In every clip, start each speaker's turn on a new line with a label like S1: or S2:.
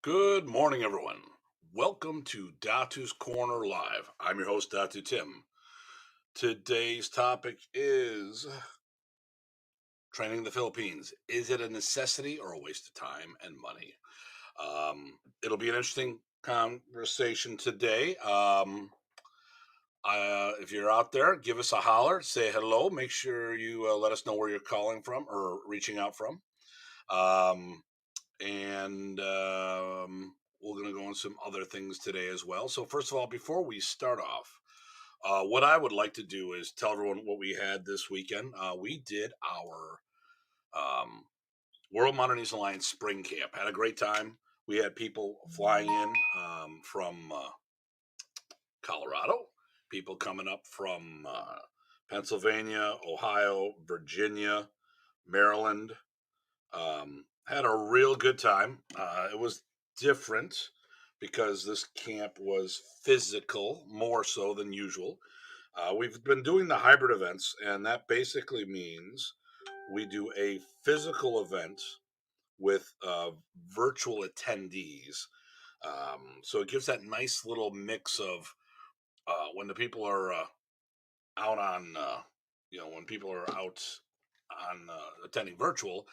S1: Good morning, everyone. Welcome to Datu's Corner Live. I'm your host, Datu Tim. Today's topic is training the Philippines. Is it a necessity or a waste of time and money? It'll be an interesting conversation today. If you're out there, give us a holler, say hello. Make sure you let us know where you're calling from or reaching out from. Um, and we're going to go on some other things today as well. So, first of all, before we start off, what I would like to do is tell everyone what we had this weekend. We did our um, World Modernist Alliance Spring Camp. Had a great time. We had people flying in from Colorado, people coming up from Pennsylvania, Ohio, Virginia, Maryland. Had a real good time. It was different because this camp was physical more so than usual. We've been doing the hybrid events, and that basically means we do a physical event with virtual attendees. So it gives that nice little mix of when the people are out on, when people are out on attending virtual,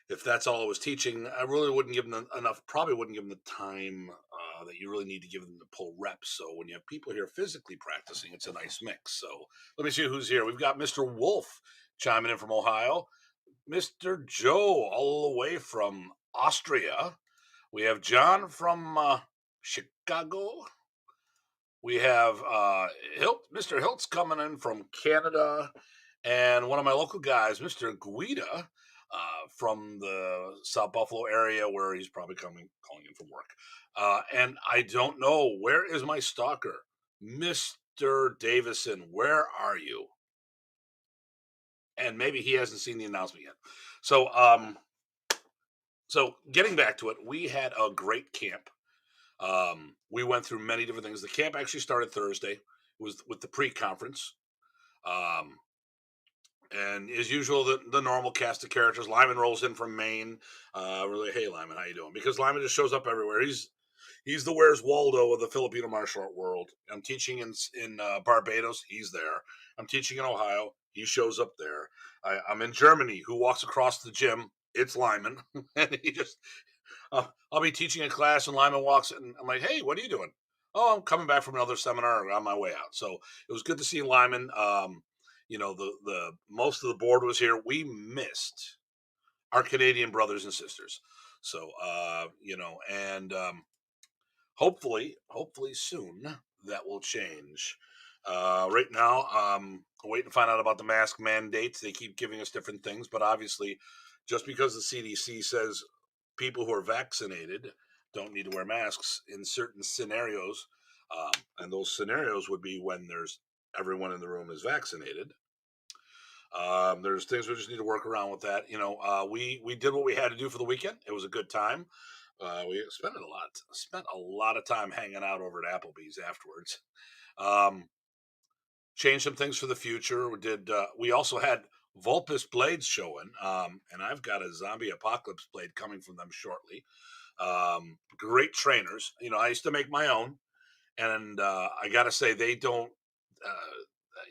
S1: if that's all I was teaching, I really wouldn't give them enough, probably wouldn't give them the time that you really need to give them to pull reps. So when you have people here physically practicing, it's a nice mix. So let me see who's here. We've got Mr. Wolf chiming in from Ohio, Mr. Joe all the way from Austria. We have John from Chicago. We have Mr. Hiltz coming in from Canada, and one of my local guys, Mr. Guida, from the South Buffalo area, where he's probably calling in from work. And I don't know, where is my stalker, Mr. Davison? Where are you? And maybe he hasn't seen the announcement yet. So, so getting back to it, we had a great camp. We went through many different things. The camp actually started Thursday. It was with the pre-conference. Um, and as usual, the normal cast of characters. Lyman rolls in from Maine. Really, hey Lyman, how you doing? Because Lyman just shows up everywhere. He's the Where's Waldo of the Filipino martial art world. I'm teaching in Barbados. He's there. I'm teaching in Ohio. He shows up there. I'm in Germany. Who walks across the gym? It's Lyman, and he just I'll be teaching a class and Lyman walks in. I'm like, hey, what are you doing? Oh, I'm coming back from another seminar on my way out. So it was good to see Lyman. The most of the board was here. We missed our Canadian brothers and sisters. So and hopefully soon that will change. Right now, I'm waiting to find out about the mask mandates. They keep giving us different things, but obviously, just because the CDC says people who are vaccinated don't need to wear masks in certain scenarios, and those scenarios would be when there's everyone in the room is vaccinated. There's things we just need to work around with that. We did what we had to do for the weekend. It was a good time. We spent a lot of time hanging out over at Applebee's afterwards. Um, Changed some things for the future. We also had Vulpus blades showing, and I've got a zombie apocalypse blade coming from them shortly. Great trainers. I used to make my own, and I got to say they don't.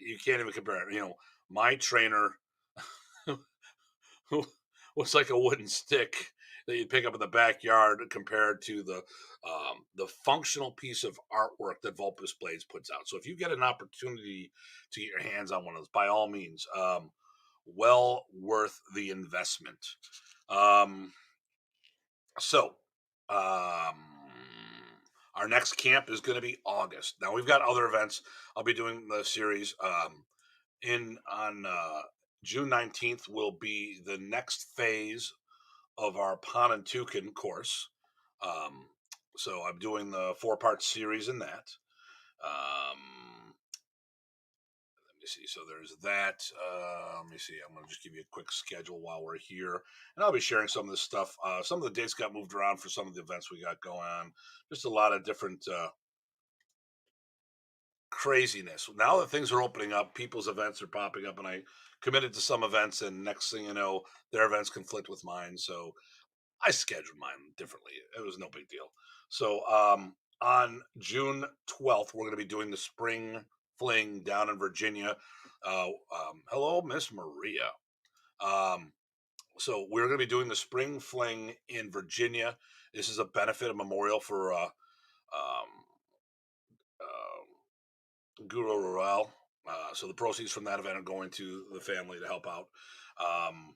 S1: You can't even compare it. My trainer was like a wooden stick that you'd pick up in the backyard compared to the functional piece of artwork that Vulpus Blades puts out. So if you get an opportunity to get your hands on one of those, by all means, well worth the investment. Um, so um, our next camp is going to be August. Now we've got other events. I'll be doing the series in on June 19th will be the next phase of our Ponantucan course. Um, so I'm doing the 4-part series in that. Let me see. So there's that. Let me see. I'm going to just give you a quick schedule while we're here. And I'll be sharing some of this stuff. Some of the dates got moved around for some of the events we got going on. Just a lot of different craziness. Now that things are opening up, people's events are popping up, and I committed to some events, and next thing you know, their events conflict with mine. So I scheduled mine differently. It was no big deal. So on June 12th, we're going to be doing the spring fling down in Virginia. Hello, Miss Maria. Um, so we're going to be doing the spring fling in Virginia. This is a benefit, a memorial for Guru Ruel. So the proceeds from that event are going to the family to help out. Um,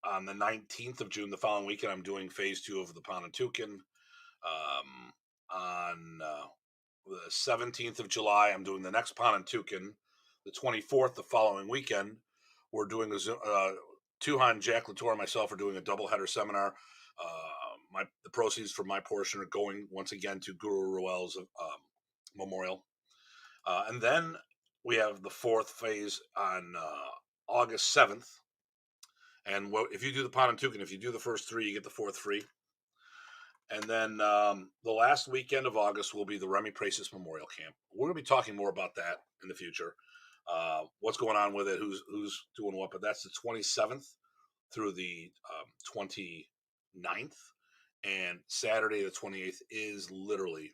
S1: on the 19th of June, the following weekend, I'm doing phase 2 of the Pontotocan. On the 17th of July, I'm doing the next Pontotocan. The 24th, the following weekend, we're doing Tuhan, Jack Latour, and myself are doing a doubleheader seminar. The proceeds from my portion are going once again to Guru Ruel's memorial. And then we have the fourth phase on August 7th. And if you do the Pontotocan, if you do the first 3, you get the fourth free. And then the last weekend of August will be the Remy Pracis Memorial Camp. We're going to be talking more about that in the future. What's going on with it, who's doing what, but that's the 27th through the 29th. And Saturday the 28th is literally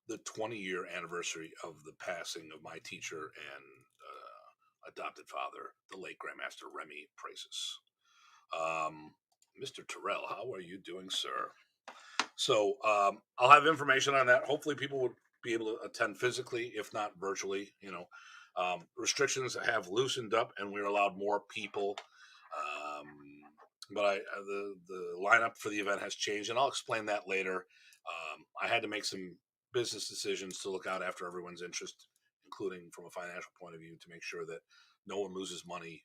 S1: the 20-year anniversary of the passing of my teacher and adopted father, the late Grandmaster Remy Pracis. Mr. Terrell, how are you doing, sir? So I'll have information on that. Hopefully people would be able to attend physically, if not virtually. Restrictions have loosened up and we're allowed more people. But the lineup for the event has changed, and I'll explain that later. I had to make some business decisions to look out after everyone's interest, including from a financial point of view, to make sure that no one loses money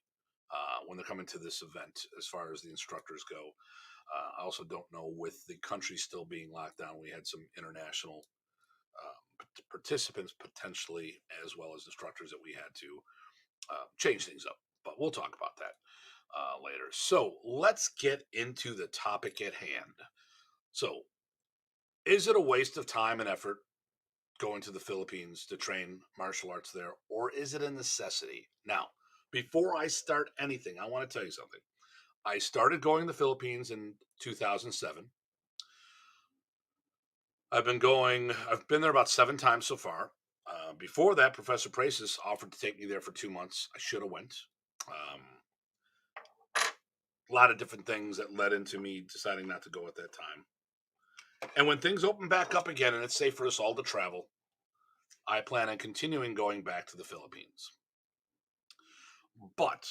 S1: when they're coming to this event as far as the instructors go. I also don't know, with the country still being locked down, we had some international participants potentially, as well as instructors, that we had to change things up. But we'll talk about that later. So let's get into the topic at hand. So, is it a waste of time and effort going to the Philippines to train martial arts there, or is it a necessity? Now, before I start anything, I want to tell you something. I started going to the Philippines in 2007. I've been there about 7 times so far. Before that, Professor Pracis offered to take me there for 2 months. I should have went. A lot of different things that led into me deciding not to go at that time. And when things open back up again and it's safe for us all to travel, I plan on continuing going back to the Philippines. But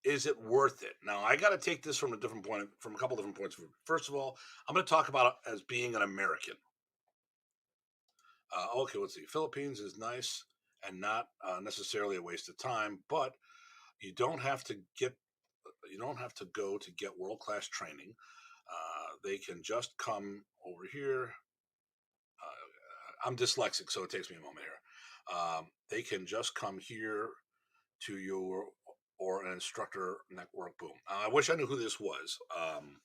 S1: is it worth it? Now, I got to take this from a couple different points of view. First of all, I'm going to talk about it as being an American. Okay, let's see. Philippines is nice and not necessarily a waste of time, but you don't have to go to get world-class training. They can just come over here. I'm dyslexic, so it takes me a moment here. They can just come here to your or an instructor network. Boom. I wish I knew who this was. I'm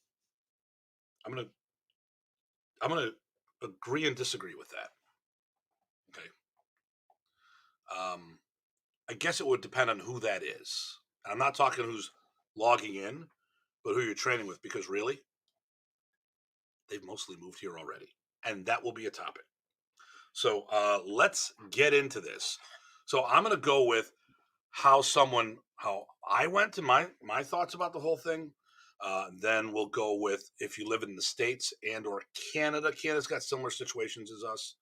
S1: gonna agree and disagree with that. Okay. I guess it would depend on who that is. And I'm not talking who's logging in, but who you're training with, because really, they've mostly moved here already, and that will be a topic. So let's get into this. So I'm going to go with how I went to my thoughts about the whole thing. Then we'll go with if you live in the States and or Canada. Canada's got similar situations as us.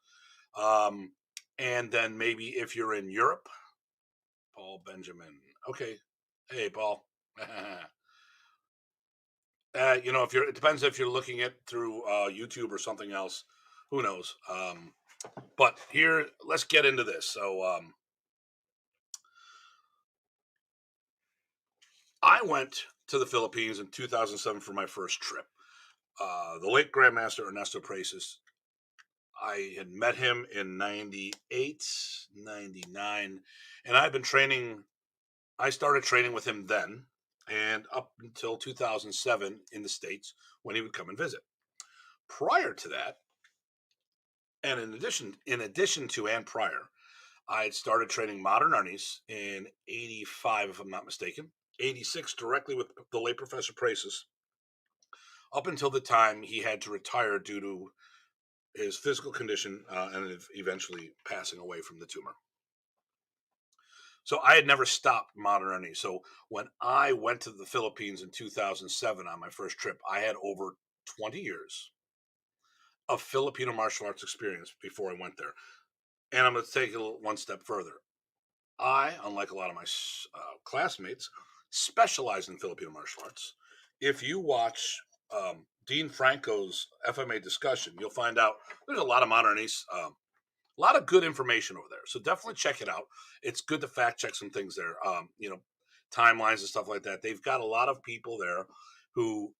S1: And then maybe if you're in Europe, Paul Benjamin. Okay. Hey, Paul. It depends if you're looking at through YouTube or something else. Who knows? But here, let's get into this. So I went to the Philippines in 2007 for my first trip. The late Grandmaster Ernesto Pracis, I had met him in 98, 99, and I've been training. I started training with him then and up until 2007 in the States when he would come and visit. Prior to that, and in addition to and prior, I had started training modern Arnis in 85, if I'm not mistaken. '86 directly with the late Professor Prasis up until the time he had to retire due to his physical condition and eventually passing away from the tumor. So I had never stopped modernity. So when I went to the Philippines in 2007 on my first trip, I had over 20 years of Filipino martial arts experience before I went there. And I'm going to take it one step further. I, unlike a lot of my classmates, specialize in Filipino martial arts. If you watch Dean Franco's FMA discussion, you'll find out there's a lot of modernities, a lot of good information over there. So definitely check it out. It's good to fact check some things there. Timelines and stuff like that. They've got a lot of people there who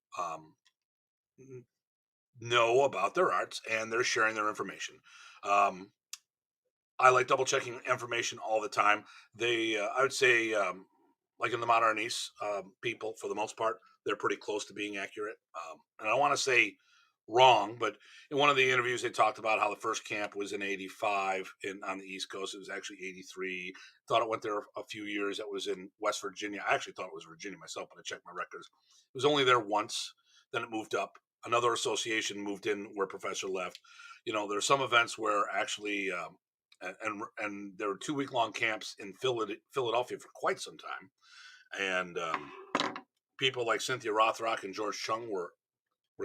S1: know about their arts and they're sharing their information. Um, I like double checking information all the time. I would say, like in the modernists, people for the most part, they're pretty close to being accurate. And I don't want to say wrong, but in one of the interviews, they talked about how the first camp was in '85 on the East Coast. It was actually '83. Thought it went there a few years. That was in West Virginia. I actually thought it was Virginia myself, but I checked my records. It was only there once. Then it moved up. Another association moved in where Professor left. There's some events where actually and there were 2 week long camps in Philadelphia for quite some time, and people like Cynthia Rothrock and George Chung were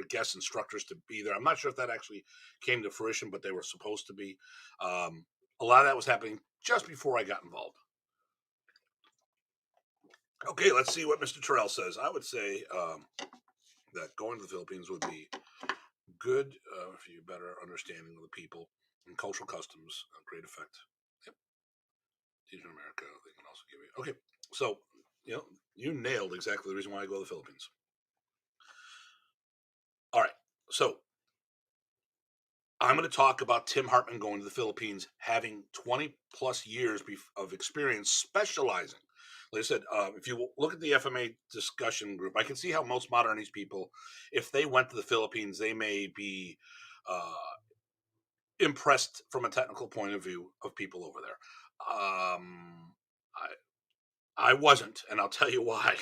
S1: guest instructors to be there. I'm not sure if that actually came to fruition, but they were supposed to be. A lot of that was happening just before I got involved. Okay, let's see what Mr. Terrell says. I would say that going to the Philippines would be good for you better understanding of the people and cultural customs. A great effect. Yep. Teaching America, they can also give you. Okay, so you nailed exactly the reason why I go to the Philippines. All right, so I'm going to talk about Tim Hartman going to the Philippines, having 20 plus years of experience specializing. Like I said, if you look at the FMA discussion group, I can see how most modernist people, if they went to the Philippines, they may be uh, impressed from a technical point of view of people over there. I, I wasn't, and I'll tell you why.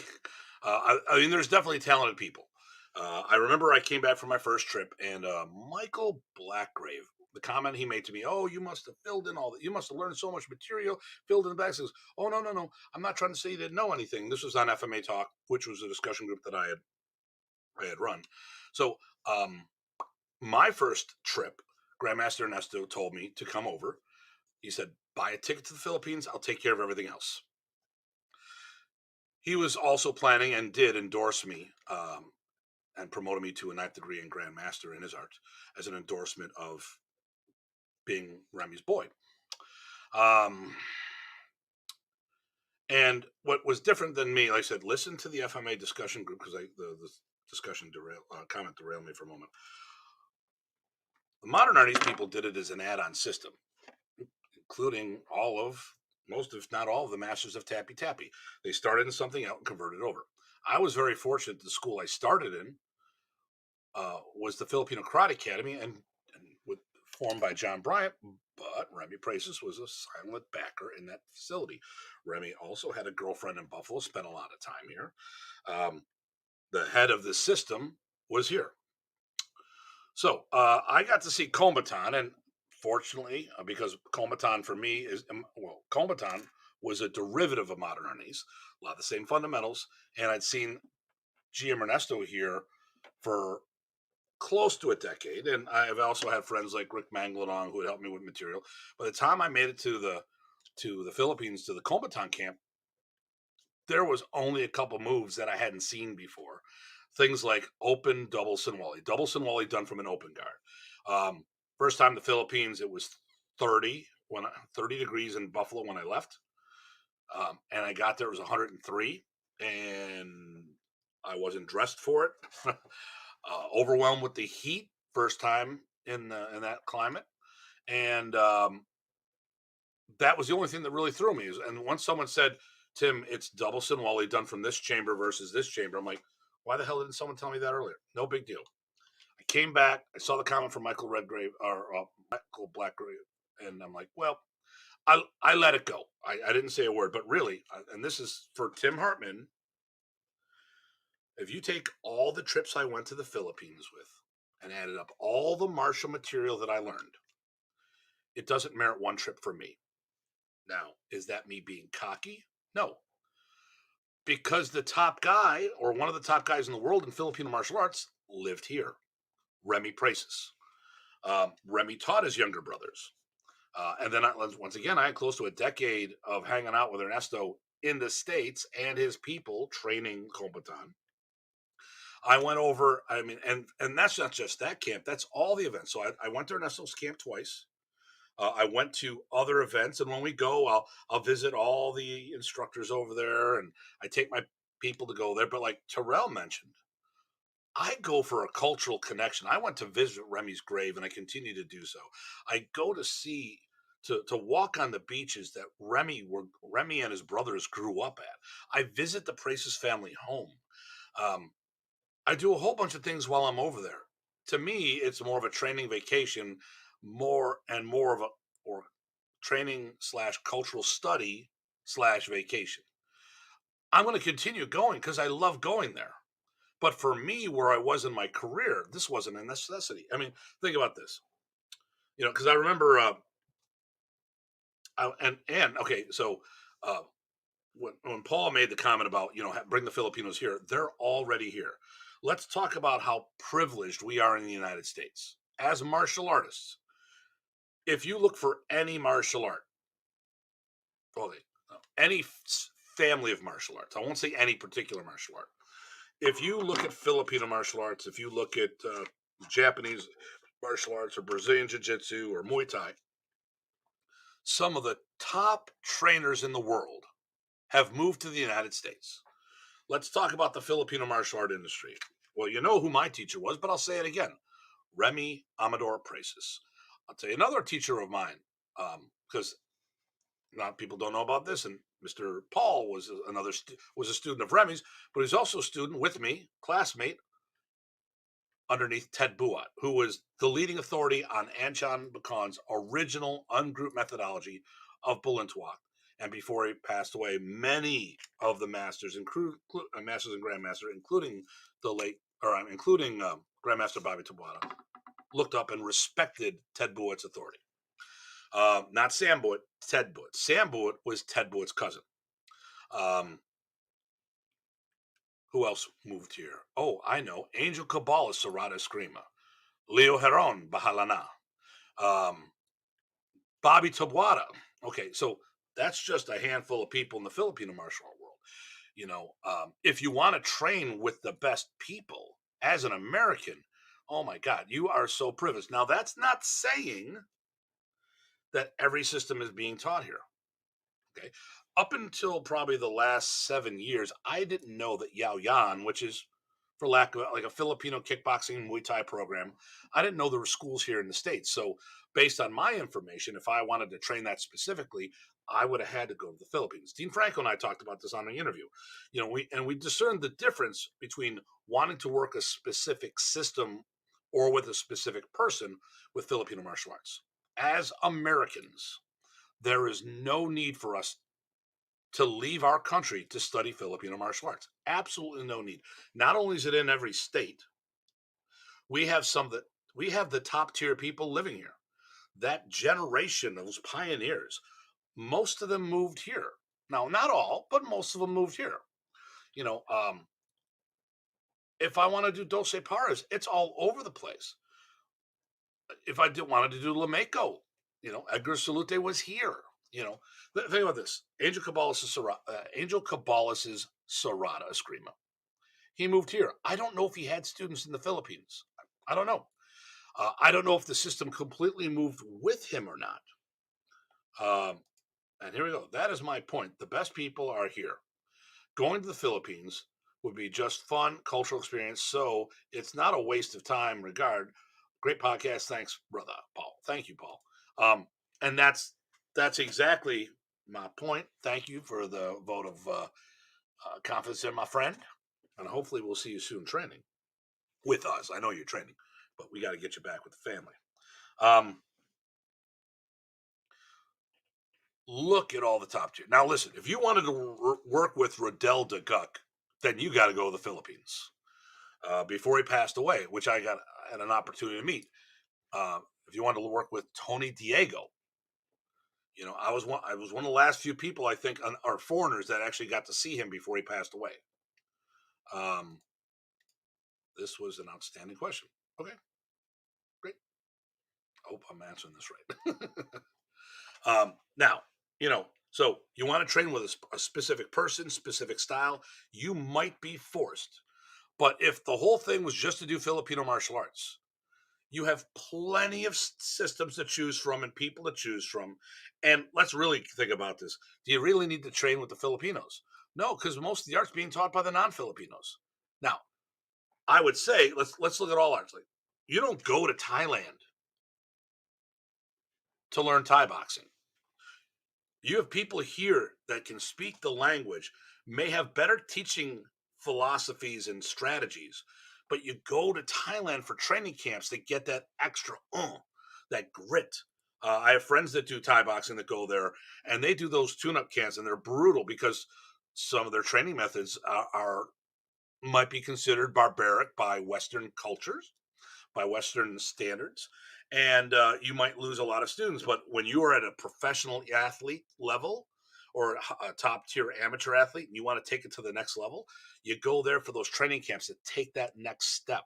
S1: I mean, there's definitely talented people. I remember I came back from my first trip, and Michael Blackgrave, the comment he made to me, "Oh, you must have filled in all that. You must have learned so much material, filled in the back." Says, "Oh, no, no, no. I'm not trying to say you didn't know anything." This was on FMA Talk, which was a discussion group that I had run. So, my first trip, Grandmaster Ernesto told me to come over. He said, "Buy a ticket to the Philippines. I'll take care of everything else." He was also planning and did endorse me and promoted me to a ninth degree and grandmaster in his art as an endorsement of being Remy's boy. Um, and what was different than me, like I said, listen to the FMA discussion group because the discussion comment derailed me for a moment. The modern artist people did it as an add-on system, including most, if not all, of the masters of Tappy Tappy. They started in something out and converted it over. I was very fortunate. The school I started in was the Filipino Karate Academy, and formed by John Bryant. But Remy Prasis was a silent backer in that facility. Remy also had a girlfriend in Buffalo, spent a lot of time here. The head of the system was here. So I got to see Combatant, and fortunately, because Combatant for me Combatant was a derivative of modern Arnis, a lot of the same fundamentals, and I'd seen GM Ernesto here for close to a decade, and I've also had friends like Rick Mangladong who would help me with material. By the time I made it to the Philippines to the Combatant camp, there was only a couple moves that I hadn't seen before. Things like open double Sinwali done from an open guard. First time the Philippines, it was 30 degrees in Buffalo when I left, and I got there, it was 103, and I wasn't dressed for it. Overwhelmed with the heat, first time in that climate, and that was the only thing that really threw me. And once someone said, "Tim, it's double Sinwali done from this chamber versus this chamber," I'm like, "Why the hell didn't someone tell me that earlier?" No big deal. I came back, I saw the comment from Michael Redgrave or Michael Blackgrave, and I'm like, "Well, I let it go. I didn't say a word." But really, and this is for Tim Hartman If you take all the trips I went to the Philippines with and added up all the martial material that I learned, it doesn't merit one trip for me. Now, is that me being cocky? No, because the top guy or one of the top guys in the world in Filipino martial arts lived here, Remy Praces. Remy taught his younger brothers. And then once again, I had close to a decade of hanging out with Ernesto in the States and his people training Combatant. I went over, I mean, and that's not just that camp, that's all the events. So I went to Ernesto's camp twice. I went to other events, and when we go, I'll visit all the instructors over there, and I take my people to go there. But like Terrell mentioned, I go for a cultural connection. I went to visit Remy's grave, and I continue to do so. I go to see to walk on the beaches that Remy and his brothers grew up at. I visit the Praces family home. Um, I do a whole bunch of things while I'm over there. To me, it's more of a training vacation, more of a or training slash cultural study slash vacation. I'm going to continue going because I love going there. But for me, where I was in my career, this wasn't a necessity. I mean, think about this, because I remember, and okay, so uh, when Paul made the comment about bring the Filipinos here, they're already here. Let's talk about how privileged we are in the United States as martial artists. If you look for any martial art, okay, any family of martial arts, I won't say any particular martial art. If you look at Filipino martial arts, if you look at Japanese martial arts or Brazilian Jiu Jitsu or Muay Thai, some of the top trainers in the world have moved to the United States. Let's talk about the Filipino martial art industry. Well, you know who my teacher was, but I'll say it again. Remy Amador Praces. I'll tell you another teacher of mine, because a lot of people don't know about this. And Mr. Paul was was a student of Remy's, but he's also a student with me, classmate underneath Ted Buat, who was the leading authority on Anchan Bacon's original ungrouped methodology of Bulintuak. And before he passed away, many of the masters, masters and grandmaster, including Grandmaster Bobby Tabuada, looked up and respected Ted Buat's authority. Not Sam Buat, Ted Buat. Sam Buat was Ted Buat's cousin. Um, who else moved here? Oh, I know. Angel Cabala, Serrata Eskrima. Leo Heron, Bahalana. Um, Bobby Tabuada. Okay, so that's just a handful of people in the Filipino martial art world. If you want to train with the best people as an American, oh my God, you are so privileged. Now, that's not saying that every system is being taught here. Okay. Up until probably the last 7 years, I didn't know that Yao Yan, which is, for lack of like a Filipino kickboxing Muay Thai program, I didn't know there were schools here in the States. So, based on my information, if I wanted to train that specifically, I would have had to go to the Philippines. Dean Franco and I talked about this on an interview. We discerned the difference between wanting to work a specific system or with a specific person with Filipino martial arts. As Americans, there is no need for us to leave our country to study Filipino martial arts. Absolutely no need. Not only is it in every state, we have we have the top tier people living here. That generation, those pioneers, most of them moved here. Now, not all, but most of them moved here. You know, um, if I want to do Dulce Paras, it's all over the place. If I wanted to do Lameco, Edgar Salute was here. Think about this: Angel Cabalis's Serrata Eskrima. He moved here. I don't know if he had students in the Philippines. I don't know. I don't know if the system completely moved with him or not. Um, and here we go. That is my point. The best people are here. Going to the Philippines would be just fun cultural experience. So it's not a waste of time. Great podcast. Thanks, brother Paul. Thank you, Paul. And that's exactly my point. Thank you for the vote of confidence in my friend, and hopefully we'll see you soon training with us. I know you're training, but we got to get you back with the family. Um, Look at all the top tier. Now, listen, if you wanted to work with Rodel de Guck, then you got to go to the Philippines. Before he passed away, which had an opportunity to meet. If you wanted to work with Tony Diego, I was one of the last few people I think are foreigners that actually got to see him before he passed away. Um, this was an outstanding question. Okay, great. I hope I'm answering this right. Now, so you want to train with a specific person, specific style, you might be forced. But if the whole thing was just to do Filipino martial arts, you have plenty of systems to choose from and people to choose from. And let's really think about this. Do you really need to train with the Filipinos? No, because most of the art's being taught by the non-Filipinos. Now, I would say let's look at all arts. Like, you don't go to Thailand to learn Thai boxing. You have people here that can speak the language, may have better teaching philosophies and strategies, but you go to Thailand for training camps to get that extra, that grit. I have friends that do Thai boxing that go there, and they do those tune-up camps, and they're brutal because some of their training methods are might be considered barbaric by Western cultures, by Western standards, and you might lose a lot of students. But when you are at a professional athlete level or a top tier amateur athlete and you want to take it to the next level, you go there for those training camps to take that next step.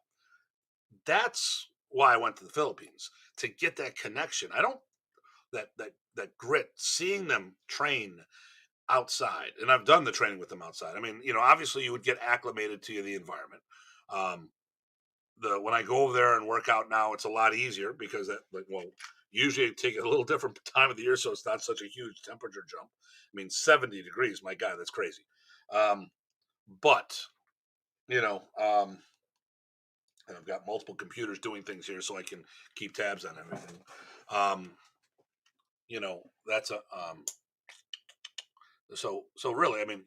S1: That's why I went to the Philippines, to get that connection. I don't that grit, seeing them train outside, and I've done the training with them outside. I mean, obviously you would get acclimated to the environment. Um, the When I go over there and work out now, it's a lot easier because usually I take a little different time of the year, so it's not such a huge temperature jump. I mean, 70 degrees, my God, that's crazy. Um, but you know, um, and I've got multiple computers doing things here, so I can keep tabs on everything. Um, that's a so really, I mean,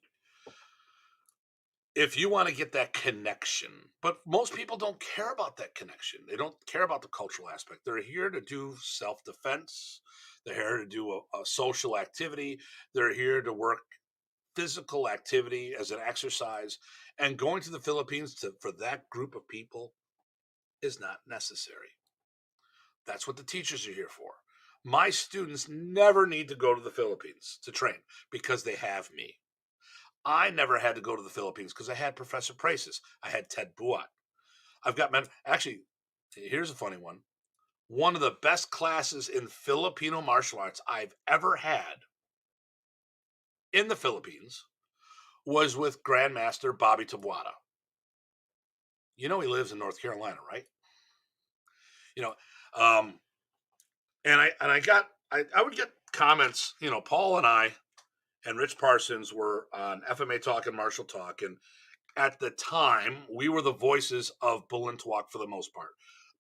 S1: if you want to get that connection, but most people don't care about that connection. They don't care about the cultural aspect. They're here to do self defense. They're here to do a social activity. They're here to work physical activity as an exercise. And going to the Philippines for that group of people is not necessary. That's what the teachers are here for. My students never need to go to the Philippines to train because they have me. I never had to go to the Philippines because I had Professor Praces. I had Ted Buat. I've got men. Actually, here's a funny one. One of the best classes in Filipino martial arts I've ever had in the Philippines was with Grandmaster Bobby Tabuada. He lives in North Carolina, right? You know, um, I would get comments. Paul and I and Rich Parsons were on FMA Talk and Martial Talk, and at the time, we were the voices of Balintawak for the most part.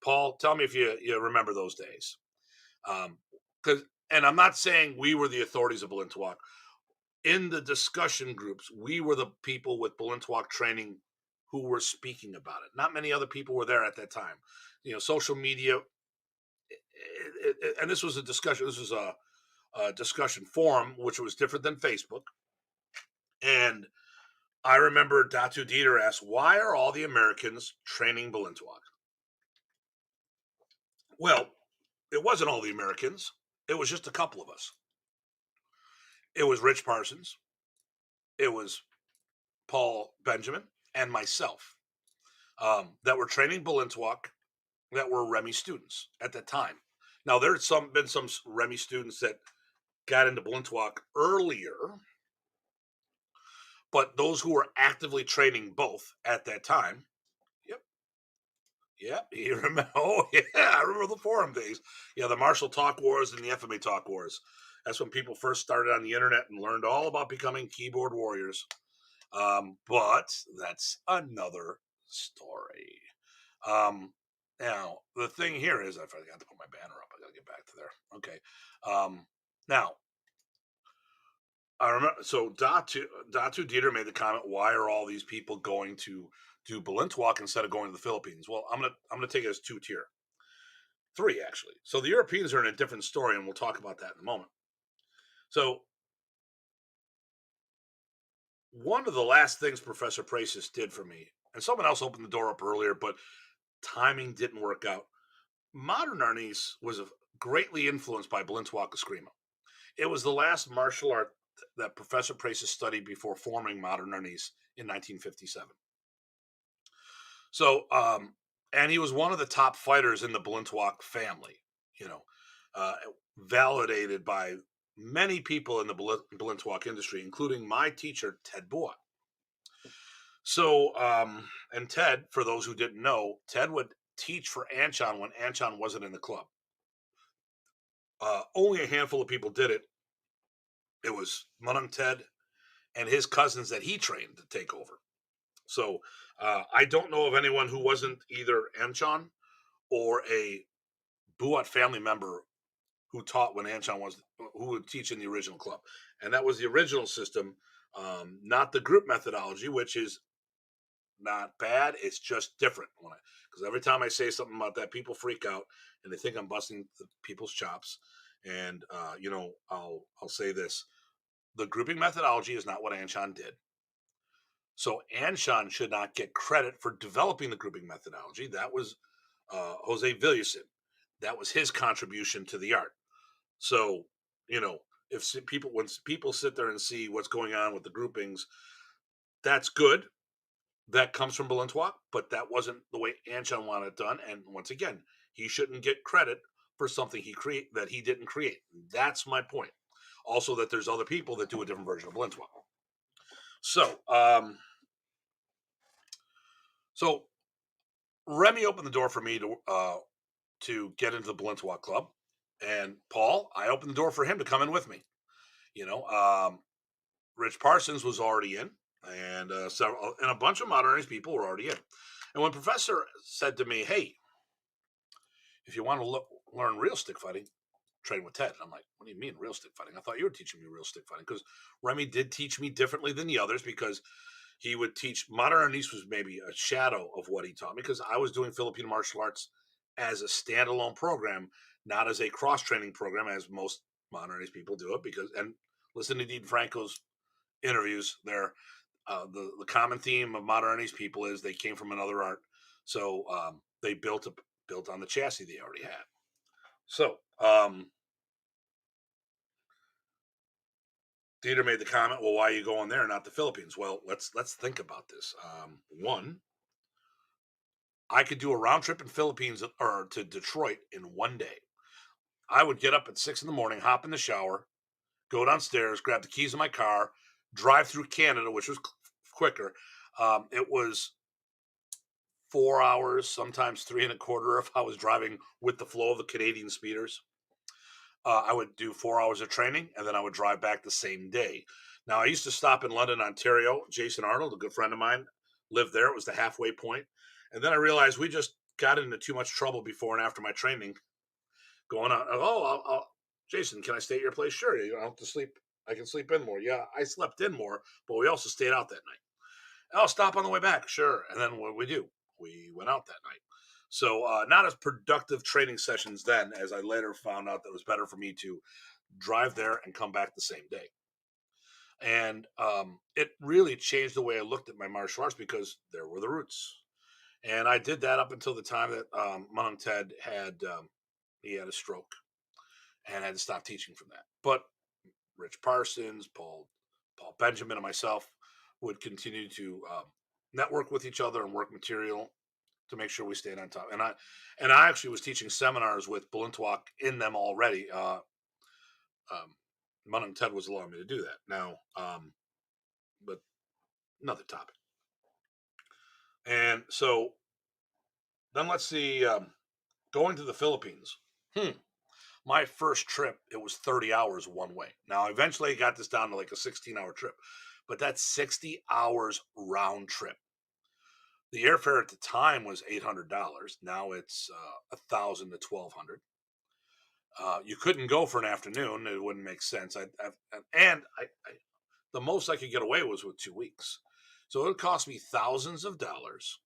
S1: Paul, tell me if you remember those days. Because, and I'm not saying we were the authorities of Balintawak. In the discussion groups, we were the people with Balintawak training who were speaking about it. Not many other people were there at that time. Social media, and this was a discussion. This was a discussion forum, which was different than Facebook. And I remember Datu Dieter asked, "Why are all the Americans training Balintawak?" Well, it wasn't all the Americans. It was just a couple of us. It was Rich Parsons. It was Paul Benjamin and myself that were training Balintawak that were Remy students at that time. Now, there's been some Remy students that got into Balintawak earlier, but those who were actively training both at that time. Yep. Yeah, you remember? Oh, yeah, I remember the forum days. Yeah, the Martial Talk Wars and the FMA Talk Wars. That's when people first started on the internet and learned all about becoming keyboard warriors. But that's another story. Um, Now, the thing here is, I forgot to put my banner up. I got to get back to there. Okay. Now, I remember. So Datu Dieter made the comment, "Why are all these people going to do Balintawak instead of going to the Philippines?" Well, I'm gonna take it as two tier, three actually. So the Europeans are in a different story, and we'll talk about that in a moment. So One of the last things Professor Pracis did for me, and someone else opened the door up earlier, but timing didn't work out. Modern Arnis was greatly influenced by Balintawak Eskrima. It was the last martial art that Professor Pracis studied before forming Modern Arnis in 1957. So, and he was one of the top fighters in the Balintawak family, you know, uh, validated by many people in the Balintawak industry, including my teacher, Ted Boa. So, and Ted, for those who didn't know, Ted would teach for Anchon when Anchon wasn't in the club. Only a handful of people did it. It was Munung Ted and his cousins that he trained to take over. So I don't know of anyone who wasn't either Anchon or a Buat family member who taught when Anchon was, who would teach in the original club. And that was the original system, not the group methodology, which is not bad. It's just different. Because every time I say something about that, people freak out and they think I'm busting the people's chops. And I'll say this: the grouping methodology is not what Anchon did. So Anchon should not get credit for developing the grouping methodology. That was Jose Villasin. That was his contribution to the art. So, if people, when people sit there and see what's going on with the groupings, that's good. That comes from Balintawak, but that wasn't the way Anchon wanted it done. And once again, he shouldn't get credit for something he didn't create. That's my point. Also, that there's other people that do a different version of Balintawak. So, so Remy opened the door for me to get into the Balintawak club, and Paul, I opened the door for him to come in with me. You know, Rich Parsons was already in, and several and a bunch of modernist people were already in. And when Professor said to me, "Hey, if you want to learn real stick fighting, train with Ted," I'm like, "What do you mean real stick fighting? I thought you were teaching me real stick fighting." Because Remy did teach me differently than the others, because he would teach modern Arnis was maybe a shadow of what he taught me, because I was doing Filipino martial arts as a standalone program, not as a cross training program, as most modern Arnis people do it. Because, and listen to Dean Franco's interviews there, the common theme of modern Arnis people is they came from another art, so they built on the chassis they already had. So Dieter made the comment, "Well, why are you going there, not the Philippines?" Well, let's think about this. One, I could do a round trip in Philippines or to Detroit in one day. I would get up at 6 in the morning, hop in the shower, go downstairs, grab the keys of my car, drive through Canada, which was quicker. It was 4 hours, sometimes three and a quarter if I was driving with the flow of the Canadian speeders. I would do 4 hours of training, and then I would drive back the same day. Now, I used to stop in London, Ontario. Jason Arnold, a good friend of mine, lived there. It was the halfway point. And then I realized we just got into too much trouble before and after my training going on. Oh, Jason, can I stay at your place? Sure. You don't have to sleep. I can sleep in more. Yeah, I slept in more, but we also stayed out that night. I'll stop on the way back. Sure. And then what did we do? We went out that night. So not as productive training sessions then, as I later found out that it was better for me to drive there and come back the same day. And it really changed the way I looked at my martial arts, because there were the roots. And I did that up until the time that Munung Ted he had a stroke and had to stop teaching from that. But Rich Parsons, Paul Benjamin, and myself would continue to network with each other and work material to make sure we stayed on top. And I actually was teaching seminars with Balintawak in them already. Munung Ted was allowing me to do that now, but another topic. And so then let's see, going to the Philippines. My first trip, it was 30 hours one way. Now, eventually I got this down to like a 16-hour trip, but that's 60 hours round trip. The airfare at the time was $800. Now it's $1,000 to $1,200. You couldn't go for an afternoon; it wouldn't make sense. The most I could get away was with 2 weeks, so it cost me thousands of dollars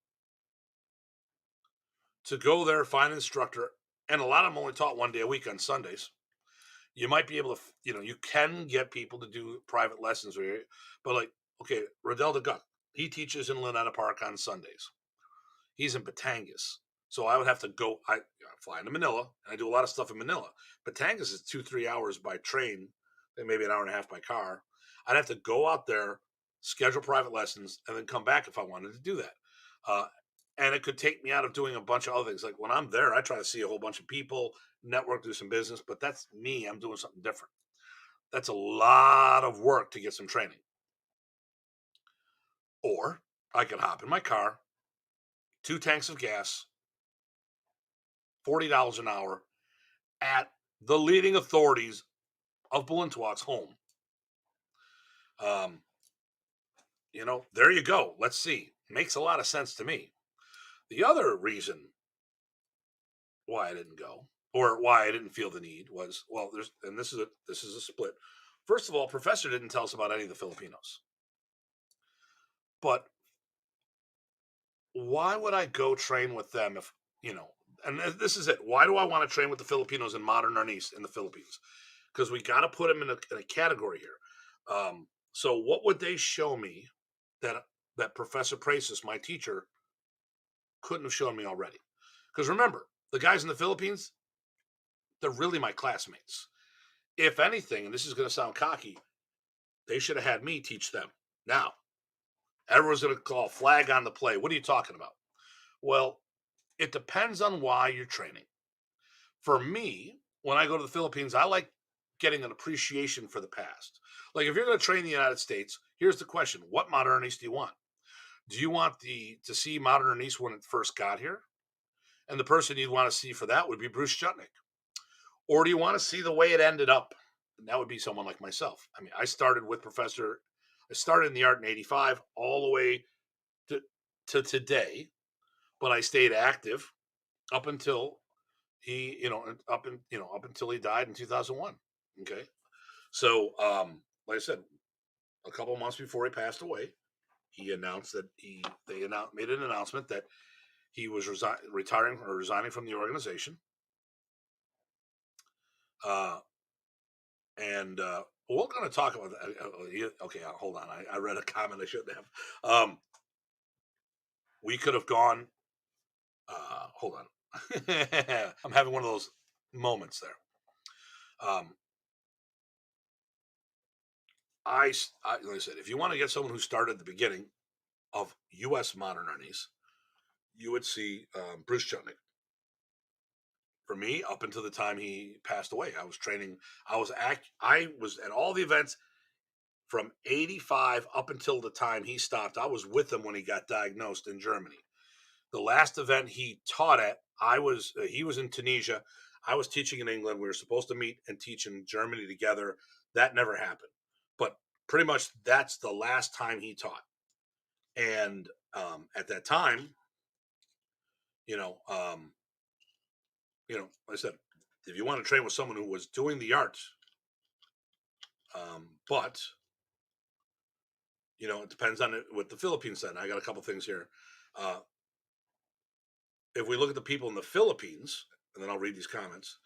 S1: to go there, find an instructor, and a lot of them only taught one day a week on Sundays. You might be able to, you can get people to do private lessons, but like okay, Riddell the Guck, he teaches in Lynetta Park on Sundays. He's in Batangas. So I would have to go, I fly into Manila, and I do a lot of stuff in Manila. Batangas is 2-3 hours by train, and maybe an hour and a half by car. I'd have to go out there, schedule private lessons, and then come back if I wanted to do that. Uh, and it could take me out of doing a bunch of other things. Like when I'm there, I try to see a whole bunch of people, network, do some business, but that's me. I'm doing something different. That's a lot of work to get some training. Or I could hop in my car, 2 tanks of gas, $40 an hour at the leading authorities of Balintawak's home. There you go. Let's see. Makes a lot of sense to me. The other reason why I didn't go, or why I didn't feel the need, was, well, this is a split. First of all, Professor didn't tell us about any of the Filipinos. But why would I go train with them if, and this is it. Why do I want to train with the Filipinos in modern Arnis in the Philippines? Because we got to put them in a category here. So what would they show me that Professor Prasis, my teacher, couldn't have shown me already? Because remember, the guys in the Philippines, they're really my classmates. If anything, and this is going to sound cocky, they should have had me teach them. Now, everyone's going to call flag on the play. What are you talking about? Well, it depends on why you're training. For me, when I go to the Philippines, I like getting an appreciation for the past. Like if you're going to train in the United States, here's the question: what modern Arnis do you want? Do you want to see modern Arnis when it first got here? And the person you'd want to see for that would be Bruce Chutnick. Or do you want to see the way it ended up? And that would be someone like myself. I mean, I started in the art in 85 all the way to today, but I stayed active up until up until he died in 2001. Okay. So, like I said, a couple months before he passed away, he announced that made an announcement that he was retiring or resigning from the organization. And we're going to talk about that. Okay, hold on. I read a comment I shouldn't have. We could have gone. Hold on. I'm having one of those moments there. Like I said, if you want to get someone who started at the beginning of U.S. modern Arnis, you would see Bruce Chutnick. For me, up until the time he passed away, I was training. I was at all the events from 85 up until the time he stopped. I was with him when he got diagnosed in Germany. The last event he taught at, he was in Tunisia. I was teaching in England. We were supposed to meet and teach in Germany together. That never happened. But pretty much that's the last time he taught. And at that time, like I said, if you want to train with someone who was doing the art, but it depends on what the Philippines said. I got a couple things here. If we look at the people in the Philippines, and then I'll read these comments,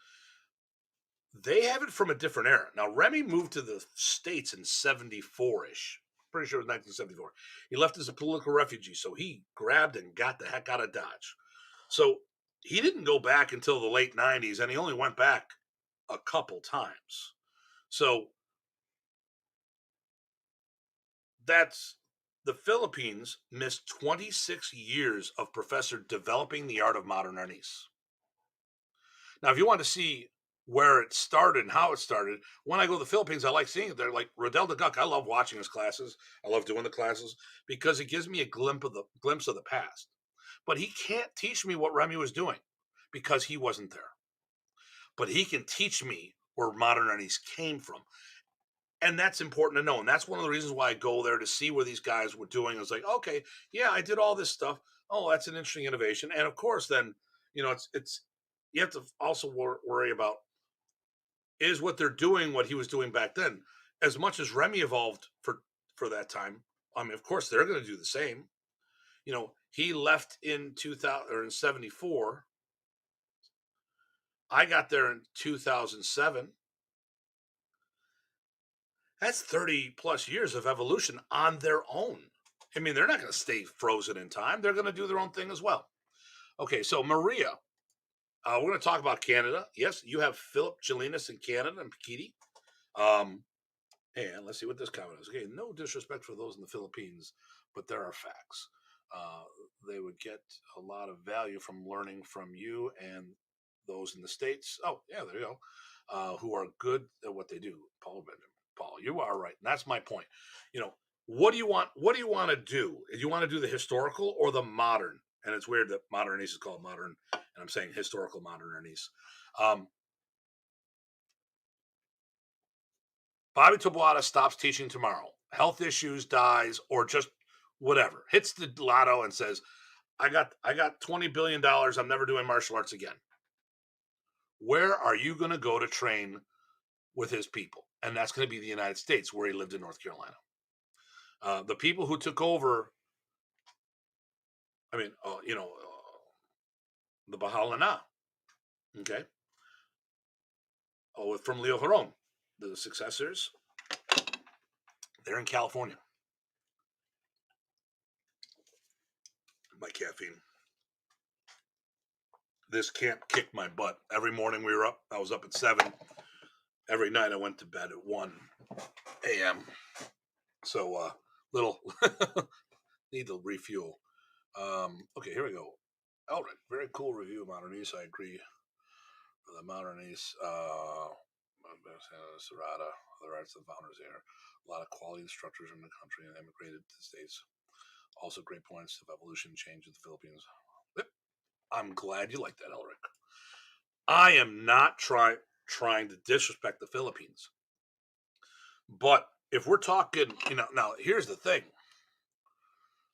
S1: they have it from a different era. Now, Remy moved to the States in 74-ish. Pretty sure it was 1974. He left as a political refugee, so he grabbed and got the heck out of Dodge. So he didn't go back until the late 90s, and he only went back a couple times. So the Philippines missed 26 years of Professor developing the art of modern Arnis. Now, if you want to see where it started and how it started, when I go to the Philippines, I like seeing it there. Like Riddell the Guck, I love watching his classes. I love doing the classes because it gives me a glimpse of the past. But he can't teach me what Remy was doing because he wasn't there. But he can teach me where modern Arnis came from. And that's important to know. And that's one of the reasons why I go there, to see where these guys were doing. I was like, okay, yeah, I did all this stuff. Oh, that's an interesting innovation. And of course, then, it's you have to also worry about, is what they're doing what he was doing back then. As much as Remy evolved for that time, I mean, of course, they're going to do the same. He left in 2000 or in 74. I got there in 2007. That's 30 plus years of evolution on their own. I mean, they're not going to stay frozen in time. They're going to do their own thing as well. Okay, so Maria, we're going to talk about Canada. Yes, you have Philip Jelinas in Canada and Pikiti. Um, and let's see what this comment is. Okay, no disrespect for those in the Philippines, but there are facts. Uh, they would get a lot of value from learning from you and those in the States. Oh, yeah, there you go. Who are good at what they do. Paul Benjamin. Paul, you are right. And that's my point. You know, what do you want? What do you want to do? Do you want to do the historical or the modern? And it's weird that modernese is called modern, and I'm saying historical modernese. Um, Bobby Tabuada stops teaching tomorrow. Health issues, dies, or just whatever. Hits the lotto and says, I got $20 billion. I'm never doing martial arts again. Where are you going to go to train with his people? And that's going to be the United States, where he lived in North Carolina. The people who took over, I mean, the Bahalana, okay, from Leo Huron, the successors, they're in California. My caffeine. This camp kicked my butt. Every morning we were up. I was up at 7. Every night I went to bed at 1 a.m. So little need to refuel. Okay, here we go. Elric, very cool review of Modernese. I agree. The Modernese, Serrata, the rights of the founders there. A lot of quality structures in the country and immigrated to the States. Also, great points of evolution change in the Philippines. Yep. I'm glad you like that, Elric. I am not trying to disrespect the Philippines. But if we're talking, now here's the thing.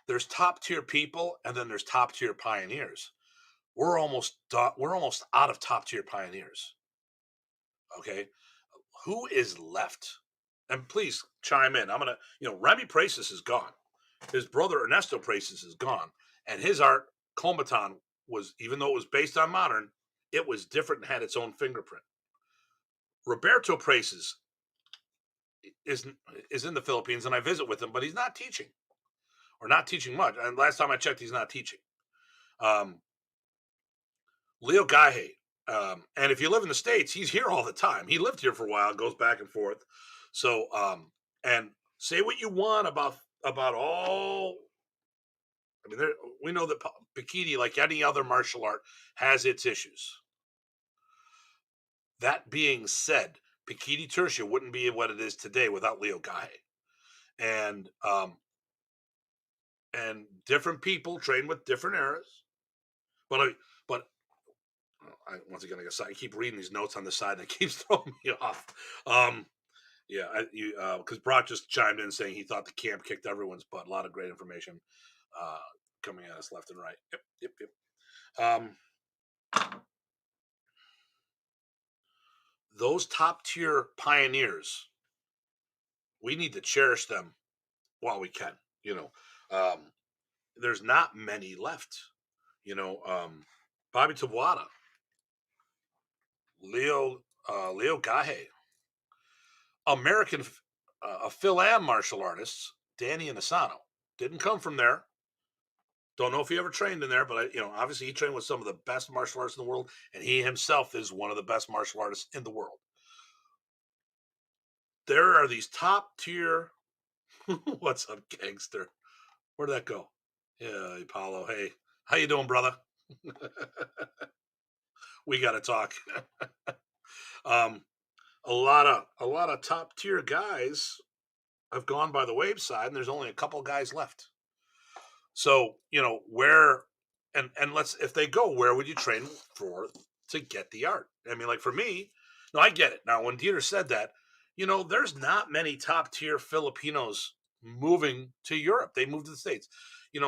S1: There's top tier people and then there's top tier pioneers. We're almost out of top tier pioneers. Okay. Who is left? And please chime in. I'm going to, Remy Praces is gone. His brother Ernesto Praces is gone. And his art, Combatant, was, even though it was based on modern, it was different and had its own fingerprint. Roberto Praces is in the Philippines, and I visit with him, but he's not teaching, or not teaching much. And last time I checked, he's not teaching. Leo Gahe, and if you live in the States, he's here all the time. He lived here for a while, goes back and forth. So, and say what you want about all. I mean, we know that Pikiti, like any other martial art, has its issues. That being said, Pikiti Tertia wouldn't be what it is today without Leo Gahe. And different people train with different eras. But once again, I guess I keep reading these notes on the side that keeps throwing me off. Because Brock just chimed in saying he thought the camp kicked everyone's butt. A lot of great information coming at us left and right. Yep. Those top tier pioneers, we need to cherish them while we can. There's not many left. Bobby Tabuada, Leo Gahe, American Phil Am martial artists, Danny Inosanto, didn't come from there. Don't know if he ever trained in there, but obviously he trained with some of the best martial artists in the world, and he himself is one of the best martial artists in the world. There are these top tier. What's up, gangster? Where'd that go? Yeah, Apollo. Hey, how you doing, brother? We got to talk. A lot of top tier guys have gone by the wayside, and there's only a couple guys left. So where, and if they go, where would you train for to get the art? I mean, like for me, no, I get it. Now, when Dieter said that, there's not many top tier Filipinos moving to Europe. They moved to the States. And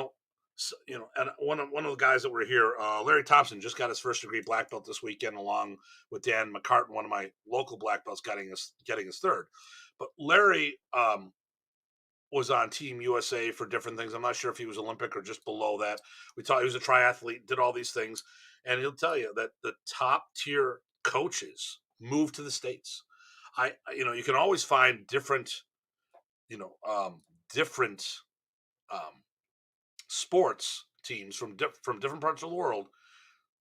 S1: one of the guys that were here, Larry Thompson, just got his first degree black belt this weekend, along with Dan McCartan, one of my local black belts, getting his third. But Larry was on Team USA for different things. I'm not sure if he was Olympic or just below that. We thought he was a triathlete, did all these things, and he'll tell you that the top tier coaches moved to the States. you can always find different, you know, different um, sports teams from different parts of the world.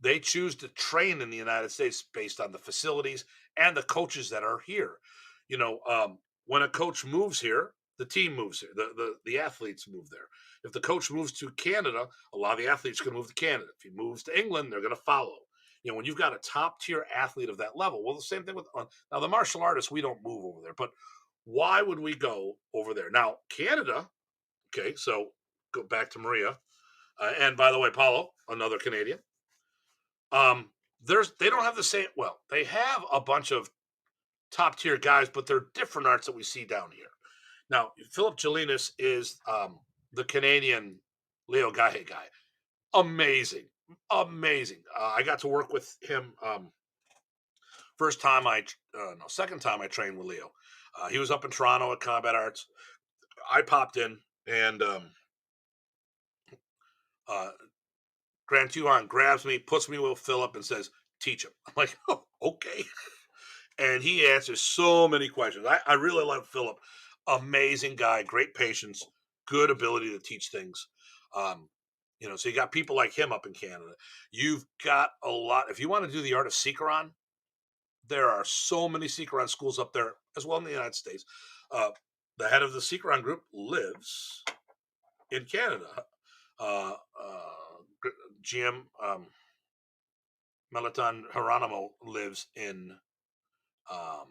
S1: They choose to train in the United States based on the facilities and the coaches that are here. When a coach moves here, the team moves here. The athletes move there. If the coach moves to Canada, a lot of the athletes are going to move to Canada. If he moves to England, they're going to follow. When you've got a top tier athlete of that level, well, the same thing with now the martial artists. We don't move over there, but why would we go over there now? Canada. Okay, so go back to Maria, and by the way, Paulo, another Canadian. Um, they don't have the same. Well, they have a bunch of top tier guys, but they're different arts that we see down here. Now, Philip Jelinas is the Canadian Leo Gahe guy. Amazing, amazing. I got to work with him. Second time I trained with Leo. He was up in Toronto at Combat Arts. I popped in, and uh, Grant Tuhan grabs me, puts me with Philip, and says, "Teach him." I'm like, "Oh, okay." And he answers so many questions. I really love Philip. Amazing guy, great patience, good ability to teach things. Um, so you got people like him up in Canada. You've got a lot. If you want to do the art of Sikaran, there are so many Sikaran schools up there as well in the United States. Uh, the head of the Sikaran group lives in Canada. Uh, GM Melatan Geronimo lives in um,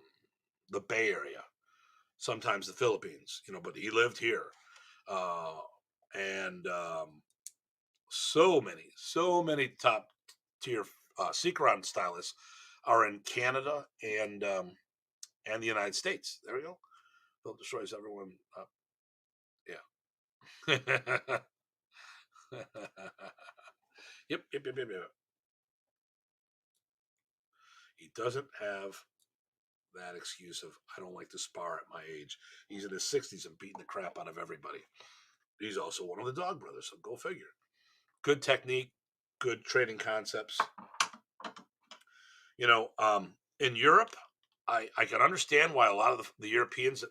S1: the Bay Area, sometimes the Philippines, but he lived here. Uh, and so many top tier Seacron stylists are in Canada and the United States. There we go. Philip destroys everyone. Yeah. Yep. He doesn't have that excuse of I don't like to spar at my age. He's in his 60s and beating the crap out of everybody. He's also one of the Dog Brothers, so go figure. Good technique, good training concepts. In Europe, I can understand why a lot of the Europeans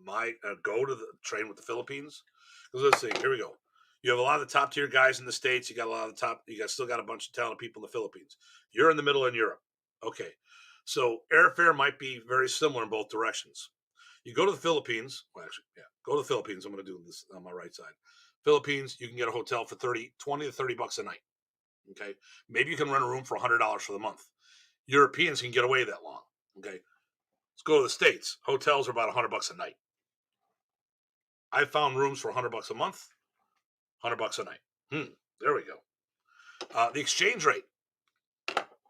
S1: might go to train with the Philippines. Because let's see, here we go. You have a lot of the top tier guys in the States. You got a lot of the top. Still got a bunch of talented people in the Philippines. You're in the middle in Europe. Okay, so airfare might be very similar in both directions. You go to the Philippines. Well, actually, yeah, go to the Philippines. I'm going to do this on my right side. Philippines, you can get a hotel for 20 to $30 a night. Okay, maybe you can rent a room for $100 for the month. Europeans can get away that long. Okay, let's go to the States. Hotels are about $100 a night. I found rooms for $100 a month, $100 a night. There we go. The exchange rate.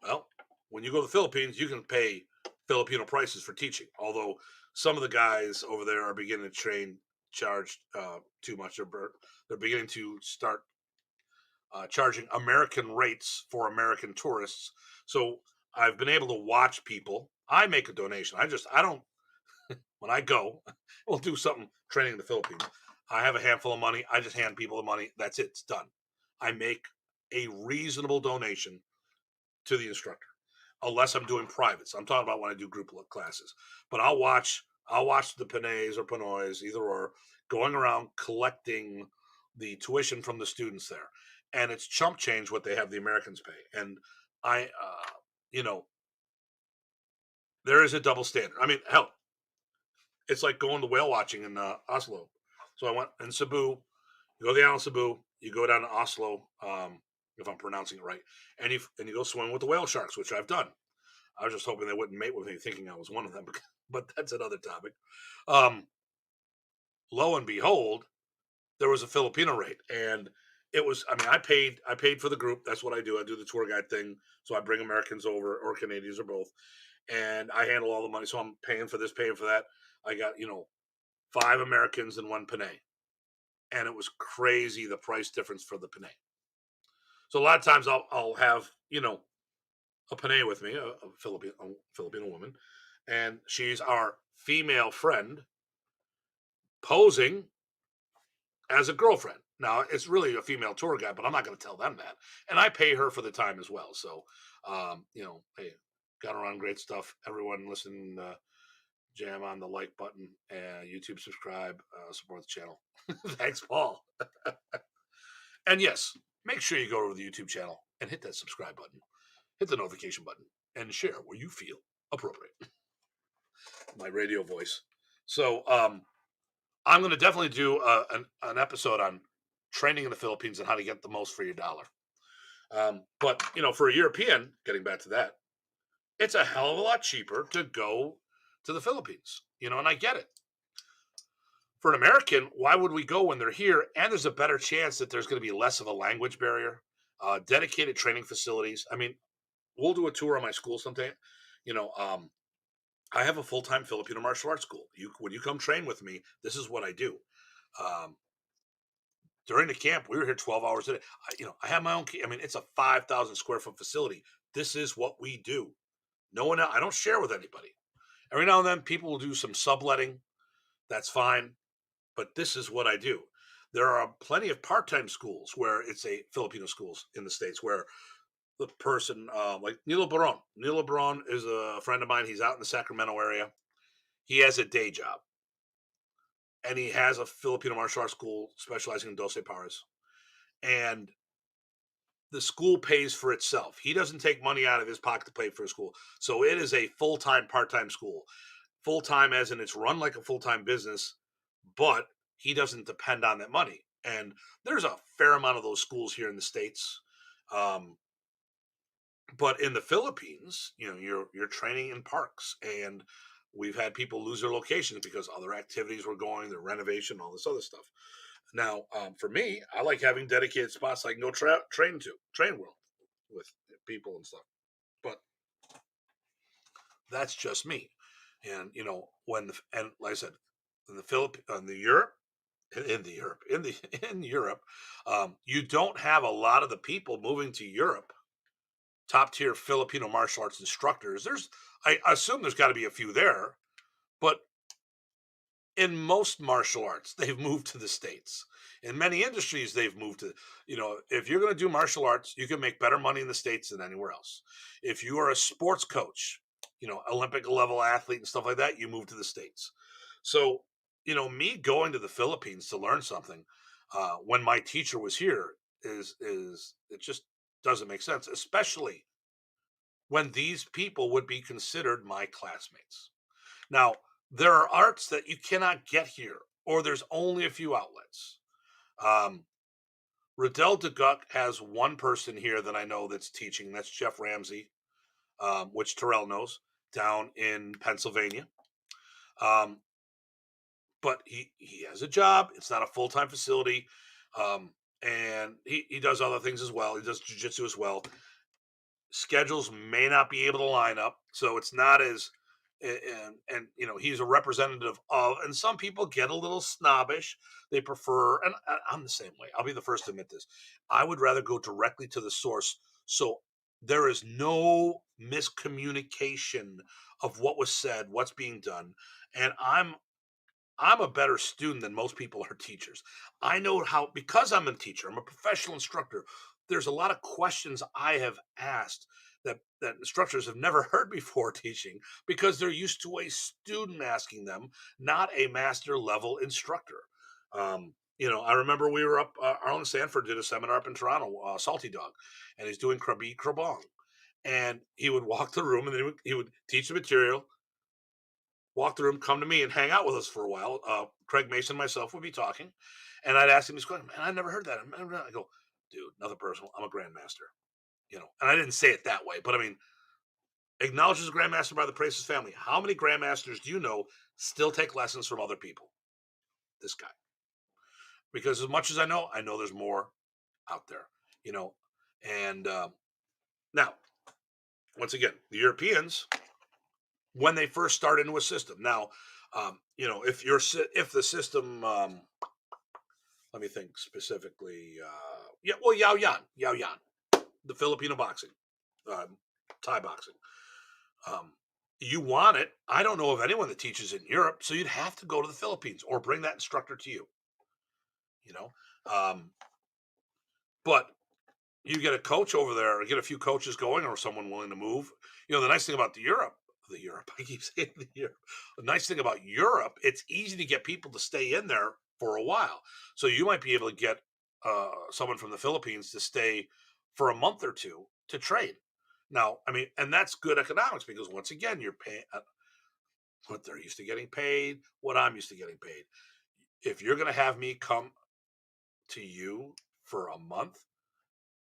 S1: Well, when you go to the Philippines, you can pay Filipino prices for teaching. Although some of the guys over there are beginning to charge too much. They're beginning to start charging American rates for American tourists. So I've been able to watch people. I make a donation. I don't. When I go, we'll do something training in the Philippines. I have a handful of money. I just hand people the money. That's it. It's done. I make a reasonable donation to the instructor, unless I'm doing privates. I'm talking about when I do group classes. But I'll watch the Panays or Panoys, either or, going around collecting the tuition from the students there, and it's chump change what they have the Americans pay. And I, there is a double standard. I mean, hell, it's like going to whale watching in Oslo. So I went in Cebu. You go to the island of Cebu. You go down to Oslo, if I'm pronouncing it right, and you go swim with the whale sharks, which I've done. I was just hoping they wouldn't mate with me, thinking I was one of them, but that's another topic. Um, Lo and behold, there was a Filipino rate, and it was. I mean, I paid for the group. That's what I do. I do the tour guide thing, so I bring Americans over or Canadians or both, and I handle all the money. So I'm paying for this, paying for that. I got 5 Americans and 1 Panay, and it was crazy the price difference for the Panay. So a lot of times I'll have a Panay with me, a Filipino woman, and she's our female friend posing as a girlfriend. Now it's really a female tour guide, but I'm not going to tell them that, and I pay her for the time as well. So, hey, got around great stuff. Everyone listen. jam on the like button and YouTube subscribe, support the channel. Thanks, Paul. And yes, make sure you go over to the YouTube channel and hit that subscribe button, hit the notification button, and share where you feel appropriate. My radio voice. So I'm going to definitely do an episode on training in the Philippines and how to get the most for your dollar. But for a European, getting back to that, it's a hell of a lot cheaper to go to the Philippines. And I get it. For an American, why would we go when they're here? And there's a better chance that there's going to be less of a language barrier, dedicated training facilities. I mean, we'll do a tour of my school sometime. You know, um, I have a full-time Filipino martial arts school. When you come train with me, this is what I do. Um, During the camp, we were here 12 hours a day. I have my own key. I mean, it's a 5,000 square foot facility. This is what we do. No one else, I don't share with anybody. Every now and then, people will do some subletting. That's fine. But this is what I do. There are plenty of part-time schools where it's a Filipino schools in the States where the person, like Nilo Baron. Nilo Baron is a friend of mine. He's out in the Sacramento area. He has a day job and he has a Filipino martial arts school specializing in Doce Pares. And the school pays for itself. He doesn't take money out of his pocket to pay for a school. So it is a full-time, part-time school. Full-time as in it's run like a full-time business, but he doesn't depend on that money. And there's a fair amount of those schools here in the States. Um, but in the Philippines, you're training in parks, and we've had people lose their locations because other activities were going, their renovation, all this other stuff. Now, for me, I like having dedicated spots I can go train with people and stuff. But that's just me. And and like I said, in the Philip, in the Europe, in the Europe, in Europe, you don't have a lot of the people moving to Europe. Top tier Filipino martial arts instructors. I assume there's got to be a few there, but in most martial arts, they've moved to the States. In many industries, they've moved to, if you're going to do martial arts, you can make better money in the States than anywhere else. If you are a sports coach, Olympic level athlete and stuff like that, you move to the States. So, me going to the Philippines to learn something when my teacher was here is it just doesn't make sense, especially when these people would be considered my classmates. Now, there are arts that you cannot get here, or there's only a few outlets. Um, Riddell DeGuck has one person here that I know that's teaching. That's Jeff Ramsey, which Terrell knows, down in Pennsylvania. Um, but he has a job. It's not a full-time facility. And he does other things as well. He does jiu-jitsu as well. Schedules may not be able to line up, so it's not as and he's a representative of, and some people get a little snobbish. They prefer, and I'm the same way. I'll be the first to admit this. I would rather go directly to the source, so there is no miscommunication of what was said, what's being done, and I'm a better student than most people are teachers. I know how, because I'm a teacher, I'm a professional instructor. There's a lot of questions I have asked that instructors have never heard before teaching because they're used to a student asking them, not a master level instructor. I remember we were up, Arlen Sanford did a seminar up in Toronto, Salty Dog, and he's doing Krabi Krabong. And he would walk the room and then he would teach the material, walk the room, come to me and hang out with us for a while. Craig Mason and myself would be talking, and I'd ask him this question. Man, I never heard that. I go, dude, another person. I'm a grandmaster, and I didn't say it that way, but I mean, acknowledges a grandmaster by the Praces family. How many grandmasters do you know still take lessons from other people? This guy, because as much as I know there's more out there, you know, and now once again, the Europeans when they first start into a system. Now, if the system, let me think specifically. Yeah, well, Yao Yan, the Filipino boxing, um, Thai boxing. Um, you want it. I don't know of anyone that teaches in Europe, so you'd have to go to the Philippines or bring that instructor to you. You know, um, but you get a coach over there, or get a few coaches going, or someone willing to move. The nice thing about the Europe, the Europe. I keep saying the Europe. The nice thing about Europe, it's easy to get people to stay in there for a while. So you might be able to get someone from the Philippines to stay for a month or two to trade. Now, I mean, and that's good economics because once again, you're paying what they're used to getting paid, what I'm used to getting paid. If you're going to have me come to you for a month,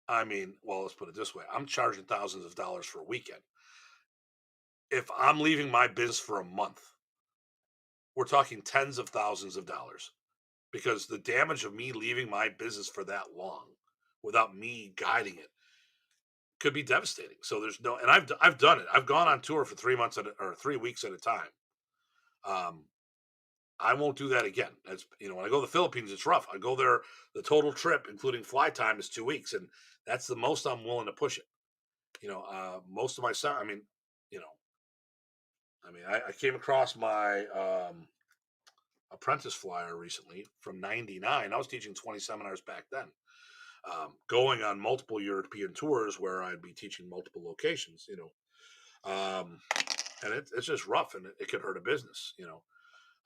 S1: I mean, well, let's put it this way: I'm charging thousands of dollars for a weekend. If I'm leaving my business for a month, we're talking tens of thousands of dollars because the damage of me leaving my business for that long without me guiding it could be devastating. So there's no, and I've done it. I've gone on tour for 3 months or 3 weeks at a time. Um, I won't do that again. As you know, when I go to the Philippines, it's rough. I go there, the total trip, including flight time, is 2 weeks, and that's the most I'm willing to push it. Most of my son, I mean, you know, I came across my apprentice flyer recently from '99. I was teaching 20 seminars back then, going on multiple European tours where I'd be teaching multiple locations. And it's just rough, and it could hurt a business.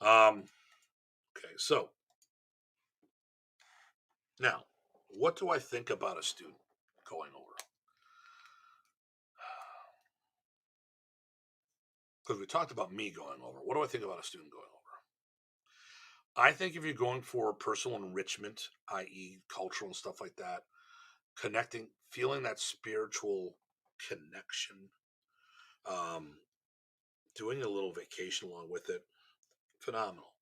S1: Okay, so now, what do I think about a student going over? Because we talked about me going over. What do I think about a student going over? I think if you're going for personal enrichment, i.e., cultural and stuff like that, connecting, feeling that spiritual connection, um, doing a little vacation along with it, phenomenal.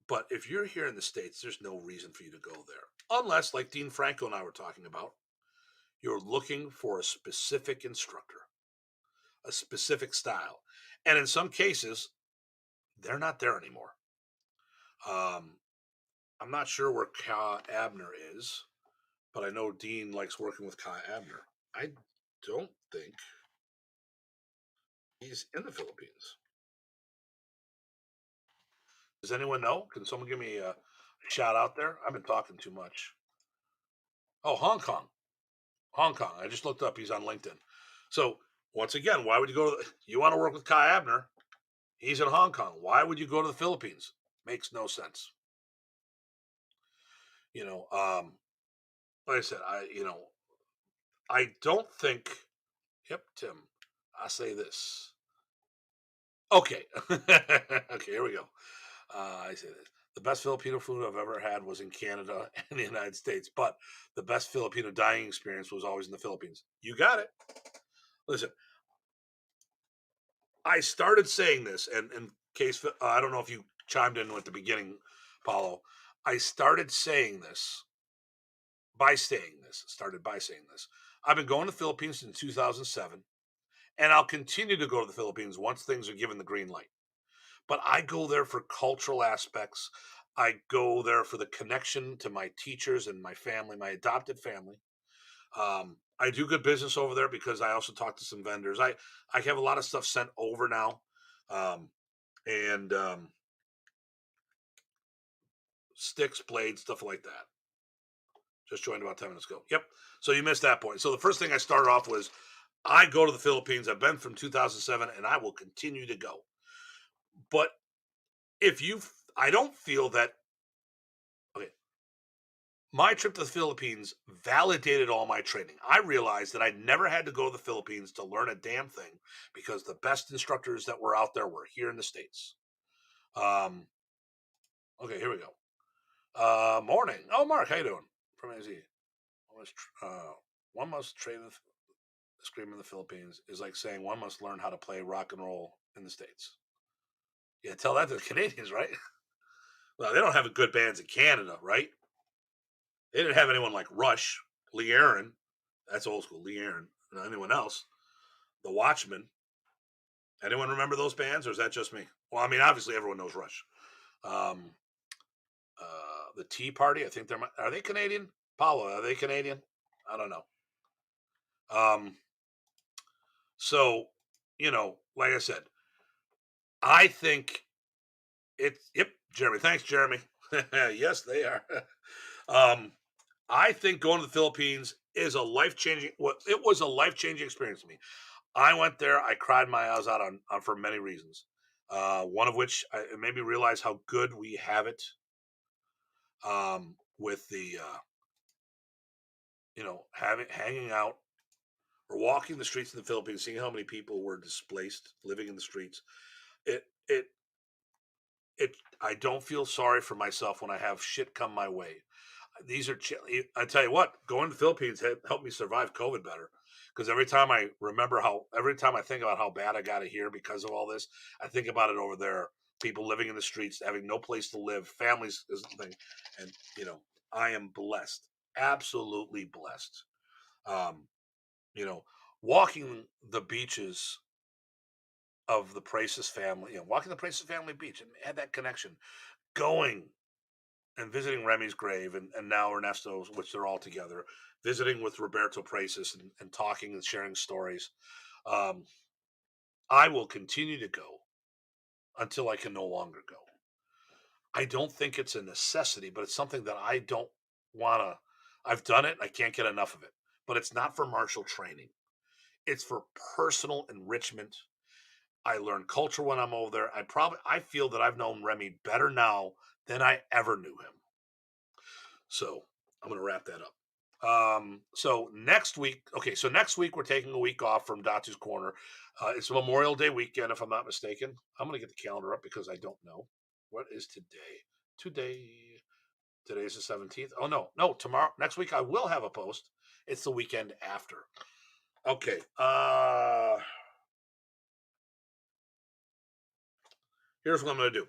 S1: But if you're here in the States, there's no reason for you to go there. Unless, like Dean Franco and I were talking about, you're looking for a specific instructor, a specific style. And in some cases, they're not there anymore. Um, I'm not sure where Kai Abner is, but I know Dean likes working with Kai Abner. I don't think he's in the Philippines. Does anyone know? Can someone give me a shout out there? I've been talking too much. Oh, Hong Kong. Hong Kong. I just looked up. He's on LinkedIn. So once again, why would you go to you want to work with Kai Abner? He's in Hong Kong. Why would you go to the Philippines? Makes no sense. You know, like I said, I don't think. Yep, Tim. I say this. Okay. Okay, here we go. I say this. The best Filipino food I've ever had was in Canada and the United States, but the best Filipino dining experience was always in the Philippines. You got it. Listen, I started saying this, and in case I don't know if you chimed in at the beginning, Paulo. I started saying this by saying this. Started by saying this. I've been going to the Philippines since 2007, and I'll continue to go to the Philippines once things are given the green light. But I go there for cultural aspects. I go there for the connection to my teachers and my family, my adopted family. I do good business over there because I also talk to some vendors. I have a lot of stuff sent over now, um, and sticks, blades, stuff like that. Just joined about 10 minutes ago. Yep. So you missed that point. So the first thing I started off was I go to the Philippines. I've been from 2007, and I will continue to go. But if you, I don't feel that. Okay, my trip to the Philippines validated all my training. I realized that I never had to go to the Philippines to learn a damn thing because the best instructors that were out there were here in the States. Um, okay, here we go. Morning. Oh, Mark, how you doing? From AZ. One must train the scream in the Philippines is like saying one must learn how to play rock and roll in the States. Yeah, tell that to the Canadians, right? Well, they don't have good bands in Canada, right? They didn't have anyone like Rush, Lee Aaron. That's old school, Lee Aaron. Anyone else? The Watchmen. Anyone remember those bands, or is that just me? Well, I mean, obviously everyone knows Rush. Um, the Tea Party. I think are they Canadian? Paolo, are they Canadian? I don't know. Um, so like I said, I think it's yep, Jeremy. Thanks, Jeremy. Yes, they are. um, I think going to the Philippines is a life changing. What it was a life changing experience to me. I went there. I cried my eyes out on for many reasons. One of which it made me realize how good we have it with the having hanging out or walking the streets in the Philippines, seeing how many people were displaced living in the streets. It it it. I don't feel sorry for myself when I have shit come my way. These are I tell you what, going to the Philippines helped me survive COVID better. Because every time I think about how bad I got it here because of all this, I think about it over there. People living in the streets, having no place to live, families is the thing, and I am blessed, absolutely blessed. Um, you know, walking the beaches of the Praces family, walking the Praces family beach and had that connection, going and visiting Remy's grave and now Ernesto's, which they're all together, visiting with Roberto Praces and talking and sharing stories. Um, I will continue to go until I can no longer go. I don't think it's a necessity, but it's something that I don't want to. I've done it. I can't get enough of it. But it's not for martial training. It's for personal enrichment. I learn culture when I'm over there. I feel that I've known Remy better now than I ever knew him. So I'm going to wrap that up. So next week, okay, so next week we're taking a week off from Datu's Corner. It's Memorial Day weekend, if I'm not mistaken. I'm going to get the calendar up because I don't know. What is today? Today's the 17th. Oh, no, tomorrow, next week I will have a post. It's the weekend after. Okay. Here's what I'm going to do.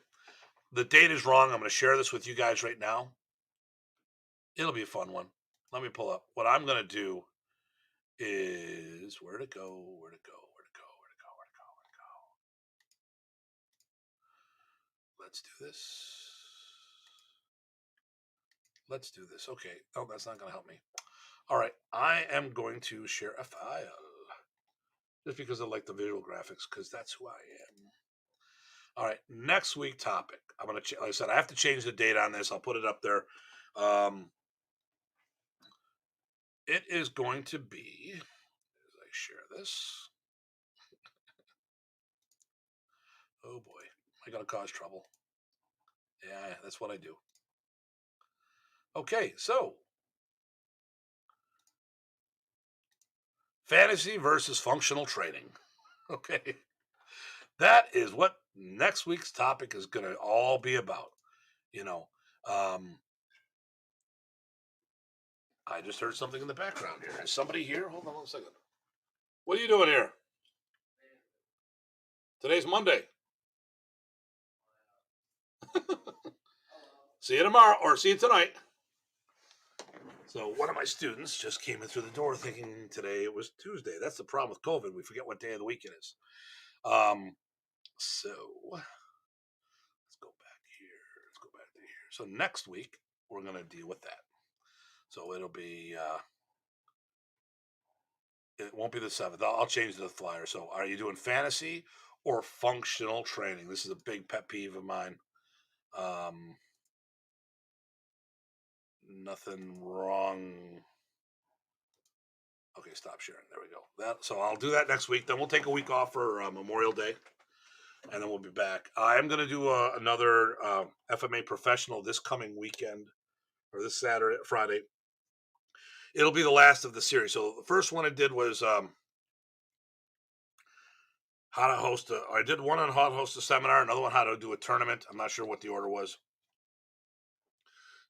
S1: The date is wrong. I'm going to share this with you guys right now. It'll be a fun one. Let me pull up. What I'm going to do is where to go. Let's do this. Okay. Oh, that's not going to help me. All right. I am going to share a file just because I like the visual graphics because that's who I am. All right. Next week topic. I'm going to, like I said, I have to change the date on this. I'll put it up there. It is going to be, as I share this. Oh boy. Am I going to cause trouble? Yeah, that's what I do. Okay. So fantasy versus functional training. Okay. That is what next week's topic is going to all be about. You know, um, I just heard something in the background here. Is somebody here? Hold on one second. What are you doing here? Today's Monday. See you tomorrow or see you tonight. So one of my students just came in through the door thinking today it was Tuesday. That's the problem with COVID. We forget what day of the week it is. So let's go back here. Let's go back to here. So next week we're going to deal with that. So it'll be it won't be the 7th. I'll change the flyer. So are you doing fantasy or functional training? This is a big pet peeve of mine. Nothing wrong. Okay, stop sharing. There we go. So I'll do that next week. Then we'll take a week off for Memorial Day, and then we'll be back. I am going to do another FMA professional this coming weekend, or this Friday. It'll be the last of the series. So the first one I did was how to host I did one on how to host a seminar, another one how to do a tournament. I'm not sure what the order was.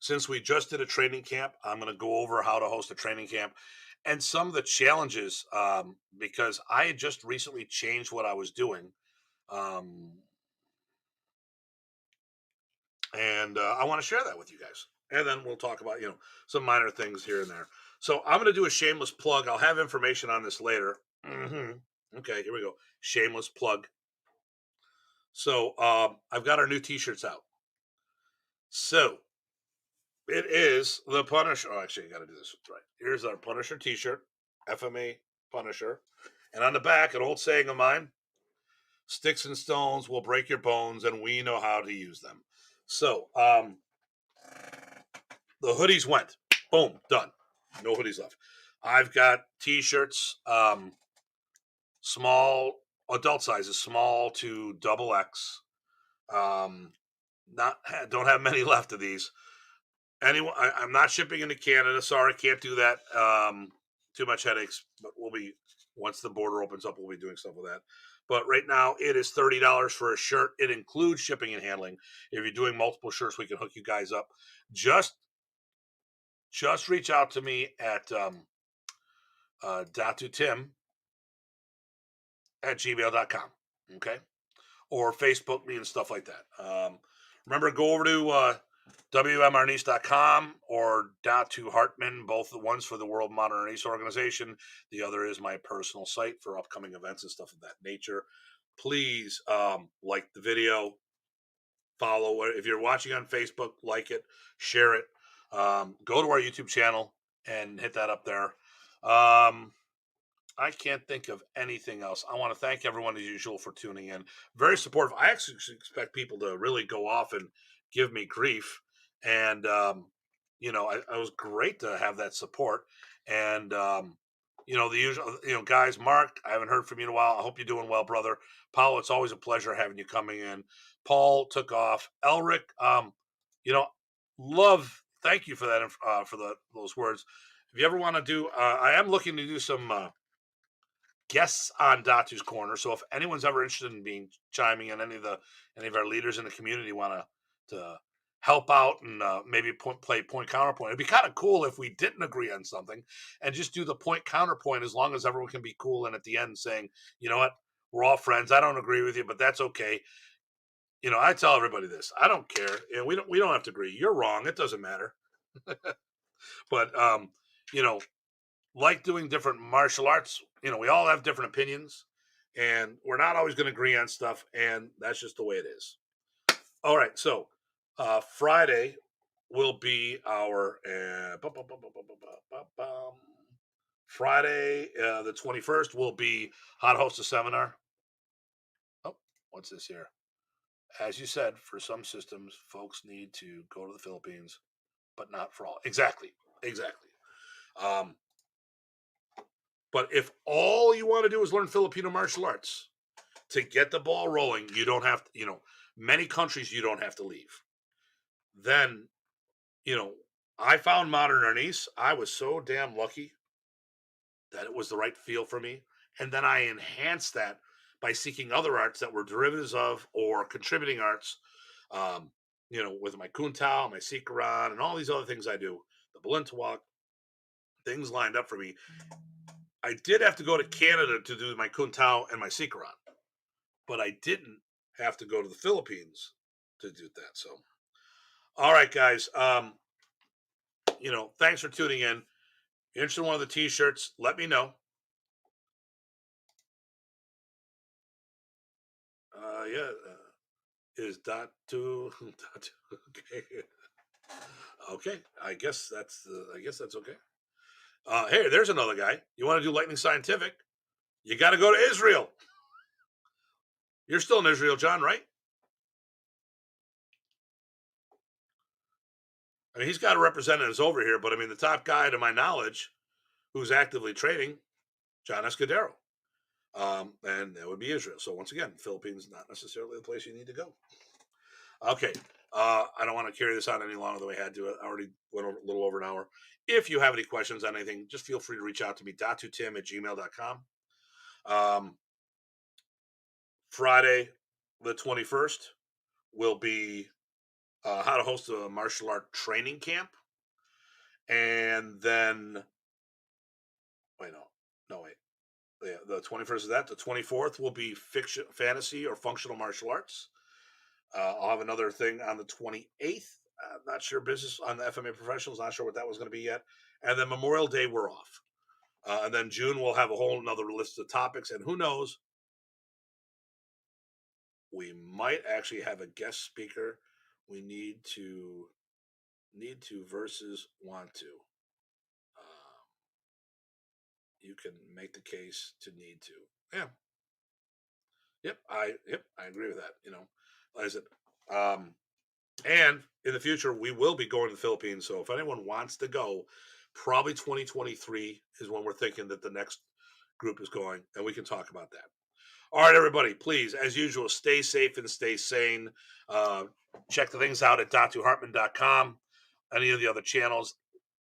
S1: Since we just did a training camp, I'm going to go over how to host a training camp and some of the challenges because I had just recently changed what I was doing. And I want to share that with you guys. And then we'll talk about, some minor things here and there. So I'm going to do a shameless plug. I'll have information on this later. Okay, here we go. Shameless plug. So I've got our new t-shirts out. So it is the Punisher. Oh, actually, I got to do this right. Here's our Punisher t-shirt, FMA Punisher. And on the back, an old saying of mine, sticks and stones will break your bones, and we know how to use them. So the hoodies went. Boom, done. No hoodies left. I've got t-shirts. small adult sizes, small to double X. Um, not don't have many left of these. Anyone, I'm not shipping into Canada. Sorry, can't do that. Too much headaches. But we'll be once the border opens up, we'll be doing stuff with that. But right now, it is $30 for a shirt. It includes shipping and handling. If you're doing multiple shirts, we can hook you guys up. Just just reach out to me at Datu Tim at gmail.com. Okay. Or Facebook me and stuff like that. Remember, go over to WMRNews.com or Datu Hartman, both the ones for the World Modern Race Organization. The other is my personal site for upcoming events and stuff of that nature. Please like the video, follow. If you're watching on Facebook, like it, share it. Go to our YouTube channel and hit that up there. I can't think of anything else. I want to thank everyone as usual for tuning in. Very supportive. I actually expect people to really go off and give me grief. And, I was great to have that support. And, the usual, guys, Mark, I haven't heard from you in a while. I hope you're doing well, brother. Paul, it's always a pleasure having you coming in. Paul took off. Elric, you know, thank you for that, for those words. If you ever want to do, I am looking to do some, guests on Datu's Corner. So if anyone's ever interested in being chiming in, any of our leaders in the community want to help out and maybe play point counterpoint, it'd be kind of cool if we didn't agree on something and just do the point counterpoint, as long as everyone can be cool and at the end saying, you know what, we're all friends. I don't agree with you, but that's okay. I tell everybody this. I don't care. We don't have to agree. You're wrong. It doesn't matter. But you know, like doing different martial arts, we all have different opinions and we're not always going to agree on stuff. And that's just the way it is. All right. So, Friday will be our, Friday, the 21st will be how to host a seminar. Oh, what's this here? As you said, for some systems, folks need to go to the Philippines, but not for all. Exactly. Exactly. Um, But if all you want to do is learn Filipino martial arts to get the ball rolling, you don't have to, many countries you don't have to leave. Then, you know, I found modern Ernest. I was so damn lucky that it was the right feel for me. And then I enhanced that by seeking other arts that were derivatives of or contributing arts, with my Kuntao, my Sikaran, and all these other things I do, the Balintawak, things lined up for me. I did have to go to Canada to do my Kuntao and my Sikaran, but I didn't have to go to the Philippines to do that. So, all right, guys. Thanks for tuning in. If you're interested in one of the T-shirts, let me know. Yeah, is Datu Datu okay? Okay, I guess that's okay. Hey, there's another guy. You want to do Lightning Scientific? You got to go to Israel. You're still in Israel, John, right? I mean, he's got representatives over here, but I mean, the top guy, to my knowledge, who's actively trading, John Escudero. And that would be Israel. So once again, Philippines not necessarily the place you need to go. Okay. I don't want to carry this on any longer than we had to. I already went over, a little over an hour. If you have any questions on anything, just feel free to reach out to me, datutim at gmail.com. Um, Friday, the 21st, will be how to host a martial art training camp. And then, wait, no, wait. Yeah, the 21st is that. The 24th will be fiction, fantasy, or functional martial arts. I'll have another thing on the 28th. Not sure business on the FMA professionals. Not sure what that was going to be yet. And then Memorial Day, we're off. And then June, we'll have a whole another list of topics. And who knows, we might actually have a guest speaker. We need to versus want to. Um, you can make the case to need to. Yeah. Yep. I agree with that. Like I said, and in the future, we will be going to the Philippines. So if anyone wants to go, probably 2023 is when we're thinking that the next group is going, and we can talk about that. All right, everybody, please, as usual, stay safe and stay sane. Uh, check the things out at datuhartman.com, any of the other channels.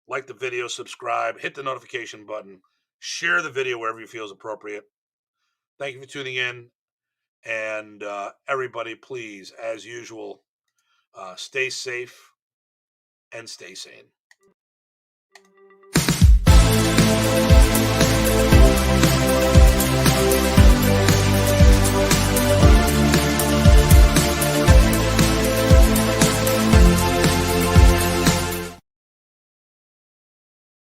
S1: Like the video, subscribe, hit the notification button, share the video wherever you feel is appropriate. Thank you for tuning in. And everybody, please, as usual, stay safe and stay sane.